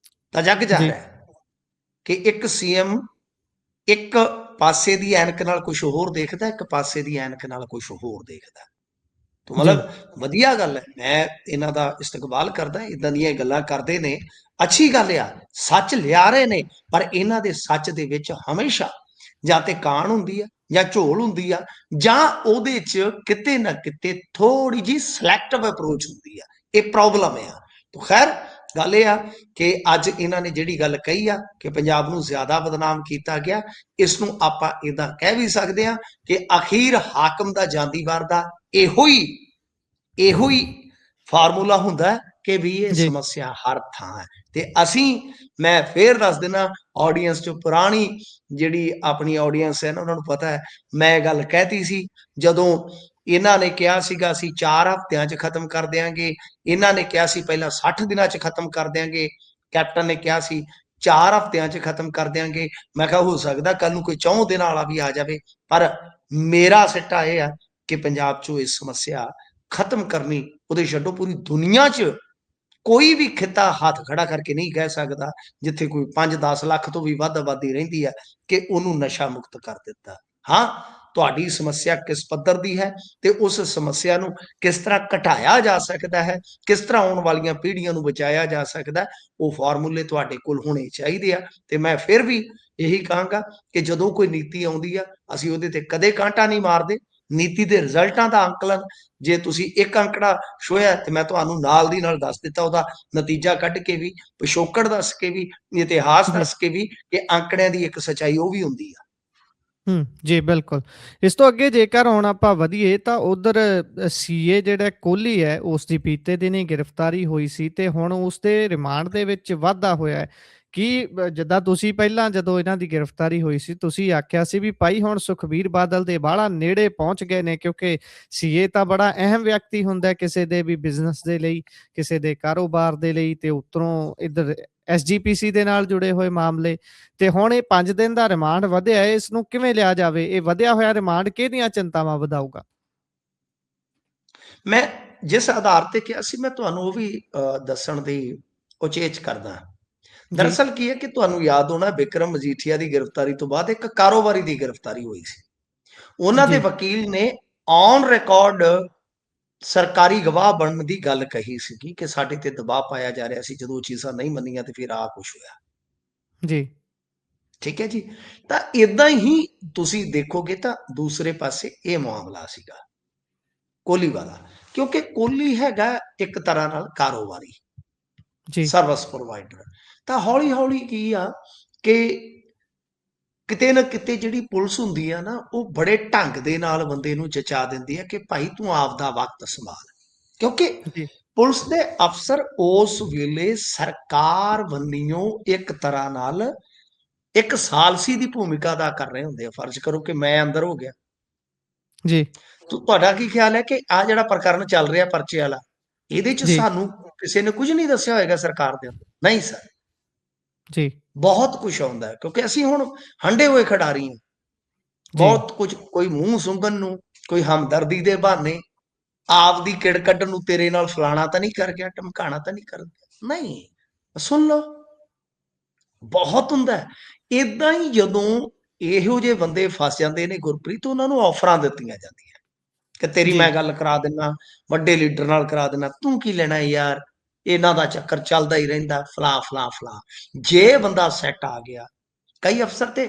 ਤਾਂ ਜੱਗ ਜੀ, ਜਾਹਿਰ ਹੈ ਕਿ ਇੱਕ ਸੀਐਮ ਇੱਕ ਪਾਸੇ ਦੀ ਐਨਕ ਨਾਲ ਕੁਝ ਹੋਰ ਦੇਖਦਾ, ਇੱਕ ਪਾਸੇ ਦੀ ਐਨਕ ਨਾਲ ਕੁਝ ਹੋਰ ਦੇਖਦਾ। ਤਾਂ ਜੀ, ਮਤਲਬ ਵਧੀਆ ਗੱਲ ਹੈ, ਮੈਂ ਇਹਨਾਂ ਦਾ ਇਸਤਕਬਾਲ ਕਰਦਾ। ਇਦਾਂ ਦੀਆਂ ਗੱਲਾਂ ਕਰਦੇ ਨੇ, ਅੱਛੀ ਗੱਲ ਆ, ਸੱਚ ਲਿਆ ਰਹੇ ਨੇ। ਪਰ ਇਹਨਾਂ ਦੇ ਸੱਚ ਦੇ ਵਿੱਚ ਹਮੇਸ਼ਾ ਜਾਂ ਤੇ ਕਾਣ ਹੁੰਦੀ ਆ, ਜਾਂ ਝੋਲ ਹੁੰਦੀ ਆ, ਜਾਂ ਉਹਦੇ 'ਚ ਕਿਤੇ ਨਾ ਕਿਤੇ ਥੋੜੀ ਜਿਹੀ ਸਿਲੈਕਟਿਵ ਅਪਰੋਚ ਹੁੰਦੀ ਆ। ਇਹ ਪ੍ਰੋਬਲਮ ਆ। ਤਾਂ ਖੈਰ ਗੱਲ ਇਹ ਆ ਕਿ ਅੱਜ ਇਹਨਾਂ ਨੇ ਜਿਹੜੀ ਗੱਲ ਕਹੀ ਆ ਕਿ ਪੰਜਾਬ ਨੂੰ ਜ਼ਿਆਦਾ ਬਦਨਾਮ ਕੀਤਾ ਗਿਆ, ਇਸ ਨੂੰ ਆਪਾਂ ਇਦਾਂ ਕਹਿ ਵੀ ਸਕਦੇ ਹਾਂ ਕਿ ਅਖੀਰ ਹਾਕਮ ਦਾ ਜਾਂਦੀ ਵਾਰ ਦਾ ਇਹੋ ਹੀ ਫਾਰਮੂਲਾ ਹੁੰਦਾ ਹੈ ਕਿ ਵੀ ਇਹ ਜੀ, ਸਮੱਸਿਆ ਹਰ ਥਾਂ ਹੈ। ਤੇ ਅਸੀਂ, ਮੈਂ ਫੇਰ ਦੱਸ ਦਿੰਦਾ ਆਡੀਅנס ਚ, ਪੁਰਾਣੀ ਜਿਹੜੀ ਆਪਣੀ ਆਡੀਅנס ਹੈ ਨਾ, ਉਹਨਾਂ ਨੂੰ ਪਤਾ ਹੈ ਮੈਂ ਇਹ ਗੱਲ ਕਹਿਤੀ ਸੀ ਜਦੋਂ ਇਹਨਾਂ ਨੇ ਕਿਹਾ ਸੀਗਾ ਅਸੀਂ 4 ਹਫ਼ਤਿਆਂ 'ਚ ਖਤਮ ਕਰ ਦਿਆਂਗੇ। ਇਹਨਾਂ ਨੇ ਕਿਹਾ ਸੀ ਪਹਿਲਾਂ 60 ਦਿਨਾਂ 'ਚ ਖਤਮ ਕਰ ਦਿਆਂਗੇ। ਕੈਪਟਨ ਨੇ ਕਿਹਾ ਸੀ 4 ਹਫ਼ਤਿਆਂ 'ਚ ਖਤਮ ਕਰ ਦਿਆਂਗੇ। ਮੈਂ ਕਿਹਾ ਹੋ ਸਕਦਾ ਕੱਲ ਨੂੰ ਕੋਈ 4 ਦਿਨਾਂ ਵਾਲਾ ਵੀ ਆ ਜਾਵੇ, ਪਰ ਮੇਰਾ ਸਿੱਟਾ ਇਹ ਆ ਕਿ ਪੰਜਾਬ 'ਚੋਂ ਇਹ ਸਮੱਸਿਆ ਖਤਮ ਕਰਨੀ, ਉਹਦੇ ਛੱਡੋ, ਪੂਰੀ ਦੁਨੀਆ 'ਚ ਕੋਈ ਵੀ ਖਿੱਤਾ ਹੱਥ ਖੜਾ ਕਰਕੇ ਨਹੀਂ ਕਹਿ ਸਕਦਾ ਜਿੱਥੇ ਕੋਈ 5-10 ਲੱਖ ਤੋਂ ਵੀ ਵੱਧ ਆਬਾਦੀ ਰਹਿੰਦੀ ਹੈ ਕਿ ਉਹਨੂੰ ਨਸ਼ਾ ਮੁਕਤ ਕਰ ਦਿੱਤਾ। ਹਾਂ, ਤੁਹਾਡੀ ਸਮੱਸਿਆ ਕਿਸ ਪੱਧਰ ਦੀ ਹੈ ਤੇ ਉਸ ਸਮੱਸਿਆ ਨੂੰ ਕਿਸ ਤਰ੍ਹਾਂ ਘਟਾਇਆ ਜਾ ਸਕਦਾ ਹੈ, ਕਿਸ ਤਰ੍ਹਾਂ ਆਉਣ ਵਾਲੀਆਂ ਪੀੜ੍ਹੀਆਂ ਨੂੰ ਬਚਾਇਆ ਜਾ ਸਕਦਾ, ਉਹ ਫਾਰਮੂਲੇ ਤੁਹਾਡੇ ਕੋਲ ਹੋਣੇ ਚਾਹੀਦੇ ਆ। ਤੇ ਮੈਂ ਫਿਰ ਵੀ ਇਹੀ ਕਹਾਂਗਾ ਕਿ ਜਦੋਂ ਕੋਈ ਨੀਤੀ ਆਉਂਦੀ ਆ, ਅਸੀਂ ਉਹਦੇ ਤੇ ਕਦੇ ਕਾਂਟਾ ਨਹੀਂ ਮਾਰਦੇ। ਨੀਤੀ ਦੇ ਰਿਜ਼ਲਟਾਂ ਦਾ ਅੰਕਲਨ, ਜੇ ਤੁਸੀਂ ਇੱਕ ਅੰਕੜਾ ਛੋਇਆ ਤੇ ਮੈਂ ਤੁਹਾਨੂੰ ਨਾਲ ਦੀ ਨਾਲ ਦੱਸ ਦਿੱਤਾ ਉਹਦਾ ਨਤੀਜਾ ਕੱਢ ਕੇ ਵੀ, ਪਿਛੋਕੜ ਦੱਸ ਕੇ ਵੀ, ਇਤਿਹਾਸ ਜੀ। ਦੱਸ ਕੇ ਵੀ ਕਿ ਅੰਕੜਿਆਂ ਦੀ ਇੱਕ ਸੱਚਾਈ ਉਹ ਵੀ ਹੁੰਦੀ ਆ। ਜੀ, ਬਿਲਕੁਲ। ਇਸ ਤੋਂ ਅੱਗੇ ਜੇਕਰ ਹੁਣ ਆਪਾਂ ਵਧੀਏ ਤਾਂ ਉਧਰ ਸੀਏ ਜਿਹੜਾ ਕੋਹਲੀ ਹੈ, ਉਸ ਦੀ ਬੀਤੇ ਦਿਨੀ ਗ੍ਰਿਫਤਾਰੀ ਹੋਈ ਸੀ ਤੇ ਹੁਣ ਉਸ ਦੇ ਰਿਮਾਂਡ ਦੇ ਵਿੱਚ ਵਾਧਾ ਹੋਇਆ ਹੈ। ਕੀ ਜਿੱਦਾਂ ਤੁਸੀਂ ਪਹਿਲਾਂ ਜਦੋਂ ਇਹਨਾਂ ਦੀ ਗ੍ਰਿਫਤਾਰੀ ਹੋਈ ਸੀ, ਤੁਸੀਂ ਆਖਿਆ ਸੀ ਵੀ ਭਾਈ ਹੁਣ ਸੁਖਬੀਰ ਬਾਦਲ ਦੇ ਬਾਹਲਾ ਨੇੜੇ ਪਹੁੰਚ ਗਏ ਨੇ, ਕਿਉਂਕਿ ਸੀਏ ਤਾਂ ਬੜਾ ਅਹਿਮ ਵਿਅਕਤੀ ਹੁੰਦਾ ਹੈ ਕਿਸੇ ਦੇ ਵੀ ਬਿਜ਼ਨਸ ਦੇ ਲਈ, ਕਿਸੇ ਦੇ ਕਾਰੋਬਾਰ ਦੇ ਲਈ, ਤੇ ਉੱਤਰੋਂ ਇੱਧਰ ਐਸਜੀਪੀਸੀ ਦੇ ਨਾਲ ਜੁੜੇ ਹੋਏ ਮਾਮਲੇ। ਤੇ ਹੁਣ ਇਹ 5 ਦਿਨ ਦਾ ਰਿਮਾਂਡ ਵਧਿਆ ਹੈ, ਇਸ ਨੂੰ ਕਿਵੇਂ ਲਿਆ ਜਾਵੇ? ਇਹ ਵਧਿਆ ਹੋਇਆ ਰਿਮਾਂਡ ਕਿਹਦੀਆਂ ਚਿੰਤਾਵਾਂ ਵਧਾਊਗਾ? ਮੈਂ ਜਿਸ ਆਧਾਰ ਤੇ ਕਿਹਾ ਸੀ, ਮੈਂ ਤੁਹਾਨੂੰ ਉਹ ਵੀ ਦੱਸਣ ਦੀ ਉਚੇਚ ਕਰਦਾ। ਜੀ, ਦਰਅਸਲ ਕੀ ਹੈ ਕਿ ਤੁਹਾਨੂੰ ਯਾਦ ਹੋਣਾ, ਬਿਕਰਮ ਮਜੀਠੀਆ ਦੀ ਗ੍ਰਿਫਤਾਰੀ ਤੋਂ ਬਾਅਦ ਇੱਕ ਕਾਰੋਬਾਰੀ ਦੀ ਗ੍ਰਿਫਤਾਰੀ ਹੋਈ ਸੀ। ਉਹਨਾਂ ਦੇ ਜੀ, ਵਕੀਲ ਨੇ ਔਨ ਰਿਕਾਰਡ ਸਰਕਾਰੀ ਗਵਾਹ ਬਣਨ ਦੀ ਗੱਲ ਕਹੀ ਸੀਗੀ ਕਿ ਸਾਡੇ ਤੇ ਦਬਾਅ ਪਾਇਆ ਜਾ ਰਿਹਾ ਸੀ, ਜਦੋਂ ਉਹ ਚੀਜ਼ਾਂ ਨਹੀਂ ਮੰਨੀਆਂ ਤੇ ਫਿਰ ਆਹ ਕੁਛ ਹੋਇਆ। ਜੀ, ਠੀਕ ਹੈ ਜੀ। ਤਾਂ ਇਦਾਂ ਹੀ ਤੁਸੀਂ ਦੇਖੋਗੇ ਤਾਂ ਦੂਸਰੇ ਪਾਸੇ ਇਹ ਮਾਮਲਾ ਸੀਗਾ ਕੋਹਲੀ ਵਾਲਾ, ਕਿਉਂਕਿ ਕੋਹਲੀ ਹੈਗਾ ਇੱਕ ਤਰ੍ਹਾਂ ਨਾਲ ਕਾਰੋਬਾਰੀ, ਜੀ, ਸਰਵਿਸ ਪ੍ਰੋਵਾਈਡਰ। ਤਾਂ ਹੌਲੀ ਹੌਲੀ ਕੀ ਆ ਕਿ ਕਿਤੇ ਨਾ ਕਿਤੇ ਜਿਹੜੀ ਪੁਲਿਸ ਹੁੰਦੀ ਆ ਨਾ, ਉਹ ਬੜੇ ਢੰਗ ਦੇ ਨਾਲ ਬੰਦੇ ਨੂੰ ਜਚਾ ਦਿੰਦੀ ਹੈ ਕਿ ਭਾਈ ਤੂੰ ਆਪ ਦਾ ਵਕਤ ਸੰਭਾਲ, ਕਿਉਂਕਿ ਜੀ, ਪੁਲਿਸ ਦੇ ਅਫਸਰ ਉਸ ਵੇਲੇ ਸਰਕਾਰ ਵੱਲੋਂ ਇੱਕ ਤਰ੍ਹਾਂ ਨਾਲ ਇੱਕ ਸਾਲਸੀ ਦੀ ਭੂਮਿਕਾ ਅਦਾ ਕਰ ਰਹੇ ਹੁੰਦੇ ਆ। ਫਰਜ਼ ਕਰੋ ਕਿ ਮੈਂ ਅੰਦਰ ਹੋ ਗਿਆ, ਜੀ, ਤੁਹਾਡਾ ਕੀ ਖਿਆਲ ਹੈ ਕਿ ਆ ਜਿਹੜਾ ਪ੍ਰਕਰਨ ਚੱਲ ਰਿਹਾ ਪਰਚੇ ਵਾਲਾ, ਇਹਦੇ ਚ ਜੀ, ਸਾਨੂੰ ਕਿਸੇ ਨੇ ਕੁਝ ਨਹੀਂ ਦੱਸਿਆ ਹੋਏਗਾ ਸਰਕਾਰ ਦੇ ਅੰਦਰ? ਨਹੀਂ ਸਰ, ਜੀ, ਬਹੁਤ ਕੁਝ ਆਉਂਦਾ ਹੈ, ਕਿਉਂਕਿ ਅਸੀਂ ਹੁਣ ਹੰਡੇ ਹੋਏ ਖਿਡਾਰੀ ਹਾਂ। ਜੀ, ਬਹੁਤ ਕੁਝ, ਕੋਈ ਮੂੰਹ ਸੁੰਘਣ ਨੂੰ, ਕੋਈ ਹਮਦਰਦੀ ਦੇ ਬਹਾਨੇ, ਆਪ ਦੀ ਕਿੜ ਕੱਢਣ ਨੂੰ, ਤੇਰੇ ਨਾਲ ਫਲਾਣਾ ਤਾਂ ਨਹੀਂ ਕਰ ਗਿਆ, ਢਮਕਾਣਾ ਤਾਂ ਨਹੀਂ ਕਰ ਗਿਆ, ਨਹੀਂ, ਸੁਣ ਲਓ, ਬਹੁਤ ਹੁੰਦਾ। ਇਦਾਂ ਹੀ ਜਦੋਂ ਇਹੋ ਜਿਹੇ ਬੰਦੇ ਫਸ ਜਾਂਦੇ ਨੇ ਗੁਰਪ੍ਰੀਤ, ਉਹਨਾਂ ਨੂੰ ਆਫਰਾਂ ਦਿੱਤੀਆਂ ਜਾਂਦੀਆਂ ਕਿ ਤੇਰੀ ਜੀ, ਮੈਂ ਗੱਲ ਕਰਾ ਦਿੰਨਾ, ਵੱਡੇ ਲੀਡਰ ਨਾਲ ਕਰਾ ਦਿੰਨਾ, ਤੂੰ ਕੀ ਲੈਣਾ ਯਾਰ, ਇਹਨਾਂ ਦਾ ਚੱਕਰ ਚੱਲਦਾ ਹੀ ਰਹਿੰਦਾ, ਫਲਾ ਫਲਾ ਫਲਾ। ਜੇ ਬੰਦਾ ਸੈੱਟ ਆ ਗਿਆ, ਕਈ ਅਫਸਰ ਤੇ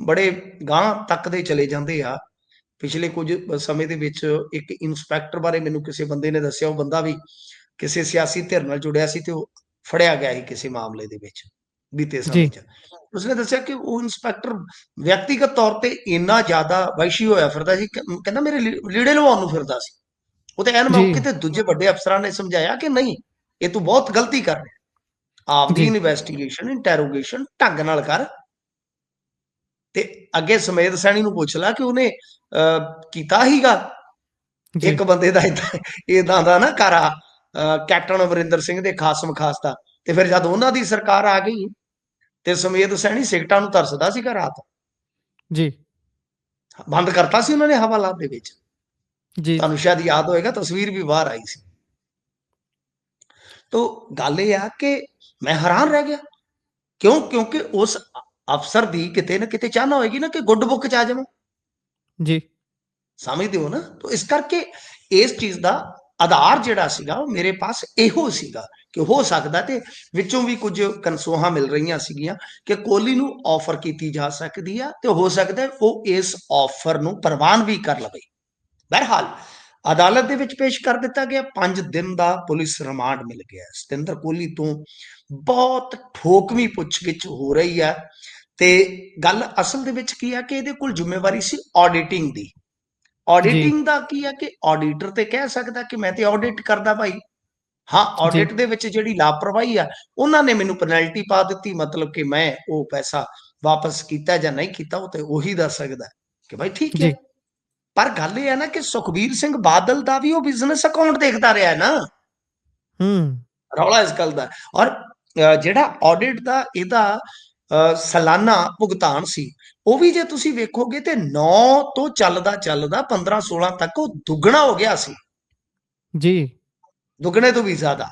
ਬੜੇ ਗਾਂਹ ਤੱਕ ਦੇ ਚਲੇ ਜਾਂਦੇ ਆ। ਪਿਛਲੇ ਕੁਝ ਸਮੇਂ ਦੇ ਵਿੱਚ ਇੱਕ ਇੰਸਪੈਕਟਰ ਬਾਰੇ ਮੈਨੂੰ ਕਿਸੇ ਬੰਦੇ ਨੇ ਦੱਸਿਆ, ਉਹ ਬੰਦਾ ਵੀ ਕਿਸੇ ਸਿਆਸੀ ਧਿਰ ਨਾਲ ਜੁੜਿਆ ਸੀ ਤੇ ਉਹ ਫੜਿਆ ਗਿਆ ਸੀ ਕਿਸੇ ਮਾਮਲੇ ਦੇ ਵਿੱਚ ਬੀਤੇ ਸਮੇਂ ਜੀ, 'ਚ। ਉਸਨੇ ਦੱਸਿਆ ਕਿ ਉਹ ਇੰਸਪੈਕਟਰ ਵਿਅਕਤੀਗਤ ਤੌਰ ਤੇ ਇੰਨਾ ਜ਼ਿਆਦਾ ਵਹਿਸ਼ੀ ਹੋਇਆ ਫਿਰਦਾ ਸੀ, ਕਹਿੰਦਾ ਮੇਰੇ ਲੀੜੇ ਲਵਾਉਣ ਨੂੰ ਫਿਰਦਾ ਸੀ। ਉਹ ਤੇ ਐਨ ਜੀ, ਮੌਕੇ ਤੇ ਦੂਜੇ ਵੱਡੇ ਅਫਸਰਾਂ ਨੇ ਸਮਝਾਇਆ ਕਿ ਨਹੀਂ, ਇਹ ਤੂੰ ਬਹੁਤ ਗਲਤੀ ਕਰ ਰਿਹਾ, ਆਪਦੀ ਜੀ, ਇਨਵੈਸਟੀਗੇਸ਼ਨ ਇੰਟੈਰੋਗੇਸ਼ਨ ਢੰਗ ਨਾਲ ਕਰ, ਤੇ ਅੱਗੇ ਸਮੇਧ ਸੈਣੀ ਨੂੰ ਪੁੱਛ ਲੈ ਕਿ ਉਹਨੇ ਕੀਤਾ ਹੀਗਾ ਜੀ, ਇੱਕ ਬੰਦੇ ਦਾ ਇਦਾਂ ਦਾ ਨਾ ਕਾਰਾ, ਕੈਪਟਨ ਅਮਰਿੰਦਰ ਸਿੰਘ ਦੇ ਖਾਸਮ ਖਾਸ ਦਾ। ਤੇ ਫਿਰ ਜਦ ਉਹਨਾਂ ਦੀ ਸਰਕਾਰ ਆ ਗਈ ਤੇ ਸਮੇਧ ਸੈਣੀ ਸਿਗਟਾਂ ਨੂੰ ਤਰਸਦਾ ਸੀਗਾ ਰਾਤ, ਜੀ, ਬੰਦ ਕਰਤਾ ਸੀ ਉਹਨਾਂ ਨੇ ਹਵਾਲਾਤ ਦੇ ਵਿੱਚ। ਜੀ, ਤੁਹਾਨੂੰ ਸ਼ਾਇਦ ਯਾਦ ਹੋਏਗਾ, ਤਸਵੀਰ ਵੀ ਬਾਹਰ ਆਈ ਸੀ। ਤੋ ਗੱਲ ਇਹ ਆ ਕਿ ਮੈਂ ਹੈਰਾਨ ਰਹਿ ਗਿਆ। ਕਿਉਂ? ਕਿਉਂਕਿ ਉਸ ਅਫਸਰ ਦੀ ਕਿਤੇ ਨਾ ਕਿਤੇ ਚਾਹਨਾ ਹੋਏਗੀ ਨਾ ਕਿ ਗੁੱਡ ਬੁੱਕ ਚ ਆ ਜਾਵਾਂ। ਜੀ, ਸਮਝਦੇ ਹੋ ਨਾ? ਤੋ ਇਸ ਕਰਕੇ ਇਸ ਚੀਜ਼ ਦਾ ਆਧਾਰ ਜਿਹੜਾ ਸੀਗਾ ਉਹ ਮੇਰੇ ਪਾਸ ਇਹੋ ਸੀਗਾ ਕਿ ਹੋ ਸਕਦਾ, ਤੇ ਵਿੱਚੋਂ ਵੀ ਕੁਝ ਕਨਸੋਹਾਂ ਮਿਲ ਰਹੀਆਂ ਸੀਗੀਆਂ ਕਿ ਕੋਹਲੀ ਨੂੰ ਆਫਰ ਕੀਤੀ ਜਾ ਸਕਦੀ ਆ, ਤੇ ਹੋ ਸਕਦਾ ਉਹ ਇਸ ਆਫਰ ਨੂੰ ਪ੍ਰਵਾਨ ਵੀ ਕਰ ਲਵੇ। ਬਹਰਹਾਲ ਅਦਾਲਤ ਦੇ ਵਿੱਚ ਪੇਸ਼ ਕਰ ਦਿੱਤਾ ਗਿਆ, 5 ਦਿਨ ਦਾ ਪੁਲਿਸ ਰਿਮਾਂਡ ਮਿਲ ਗਿਆ। ਸਤਿੰਦਰ ਕੋਹਲੀ ਤੋਂ ਬਹੁਤ ਠੋਕਵੀਂ ਪੁੱਛਗਿੱਛ ਹੋ ਰਹੀ ਹੈ, ਤੇ ਗੱਲ ਅਸਲ ਦੇ ਵਿੱਚ ਕੀ ਆ ਕਿ ਇਹਦੇ ਕੋਲ ਜ਼ਿੰਮੇਵਾਰੀ ਸੀ ਆਡਿਟਿੰਗ ਦੀ। ਜੀ, ਆਡਿਟਿੰਗ ਦਾ ਕੀ ਹੈ ਕਿ ਆਡੀਟਰ ਤੇ ਕਹਿ ਸਕਦਾ ਕਿ ਮੈਂ ਤੇ ਆਡਿਟ ਕਰਦਾ ਭਾਈ। ਹਾਂ, ਜੀ, ਆਡਿਟ ਦੇ ਵਿੱਚ ਜਿਹੜੀ ਲਾਪਰਵਾਹੀ ਆ, ਉਹਨਾਂ ਨੇ ਮੈਨੂੰ ਪੈਨਲਟੀ ਪਾ ਦਿੱਤੀ, ਮਤਲਬ ਕਿ ਮੈਂ ਉਹ ਪੈਸਾ ਵਾਪਸ ਕੀਤਾ ਜਾਂ ਨਹੀਂ ਕੀਤਾ, ਉਹ ਤੇ ਉਹੀ ਦੱਸ ਸਕਦਾ ਕਿ ਭਾਈ ਠੀਕ ਹੈ। ਜੀ, ਪਰ ਗੱਲ ਇਹ ਹੈ ਨਾ ਕਿ ਸੁਖਬੀਰ ਸਿੰਘ ਬਾਦਲ ਦਾ ਵੀ ਉਹ ਬਿਜ਼ਨਸ ਅਕਾਊਂਟ ਦੇਖਦਾ ਰਿਹਾ ਨਾ। ਹੂੰ, ਰੌਲਾ ਇਸ ਗੱਲ ਦਾ। ਔਰ ਜਿਹੜਾ ਆਡਿਟ ਦਾ ਇਹਦਾ ਸਾਲਾਨਾ ਭੁਗਤਾਨ ਸੀ, ਉਹ ਵੀ ਜੇ ਤੁਸੀਂ ਵੇਖੋਗੇ ਤੇ 9 ਤੋਂ ਚੱਲਦਾ ਚੱਲਦਾ 15-16 ਤੱਕ ਉਹ ਦੁੱਗਣਾ ਹੋ ਗਿਆ ਸੀ, ਜੀ, ਦੁੱਗਣੇ ਤੋਂ ਵੀ ਜ਼ਿਆਦਾ।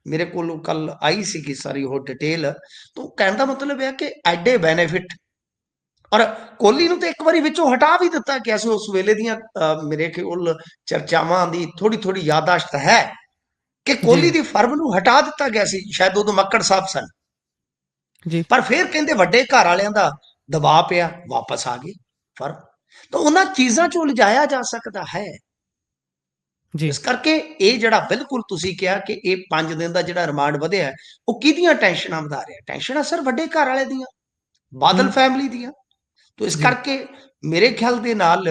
ਮੇਰੇ ਕੋਲ ਕੱਲ ਆਈ ਸੀਗੀ ਸਾਰੀ ਉਹ ਡਿਟੇਲ। ਤੋਂ ਕਹਿਣ ਦਾ ਮਤਲਬ ਹੈ ਕਿ ਐਡੇ ਬੈਨੀਫਿਟ। ਔਰ ਕੋਹਲੀ ਨੂੰ ਤੇ ਇੱਕ ਵਾਰੀ ਵਿੱਚੋਂ ਹਟਾ ਵੀ ਦਿੱਤਾ ਗਿਆ ਸੀ। ਉਸ ਵੇਲੇ ਦੀਆਂ ਮੇਰੇ ਕੋਲ ਚਰਚਾਵਾਂ ਦੀ ਥੋੜੀ ਥੋੜੀ ਯਾਦਾਸ਼ਤ ਹੈ ਕਿ ਜੀ, ਕੋਹਲੀ ਦੀ ਫਰਮ ਨੂੰ ਹਟਾ ਦਿੱਤਾ ਗਿਆ ਸੀ, ਸ਼ਾਇਦ ਉਦੋਂ ਮੱਕੜ ਸਾਹਿਬ ਸਨ। ਜੀ, ਪਰ ਫਿਰ ਕਹਿੰਦੇ ਵੱਡੇ ਘਰ ਵਾਲਿਆਂ ਦਾ ਦਬਾਅ ਪਿਆ, ਵਾਪਸ ਆ ਗਏ ਫਰਮ। ਤਾਂ ਉਹਨਾਂ ਚੀਜ਼ਾਂ ਚ ਉਲਝਾਇਆ ਜਾ ਸਕਦਾ ਹੈ। ਜੀ, ਇਸ ਕਰਕੇ ਇਹ ਜਿਹੜਾ ਬਿਲਕੁਲ ਤੁਸੀਂ ਕਿਹਾ ਕਿ ਇਹ 5 ਦਿਨ ਦਾ ਜਿਹੜਾ ਰਿਮਾਂਡ ਵਧਿਆ, ਉਹ ਕਿਹਦੀਆਂ ਟੈਨਸ਼ਨਾਂ ਵਧਾ ਰਿਹਾ? ਟੈਨਸ਼ਨਾਂ ਸਰ ਵੱਡੇ ਘਰ ਵਾਲੇ ਦੀਆਂ, ਹੂੰ, ਬਾਦਲ ਫੈਮਿਲੀ ਦੀਆਂ। ਤੋ ਇਸ ਜੀ, ਕਰਕੇ ਮੇਰੇ ਖਿਆਲ ਦੇ ਨਾਲ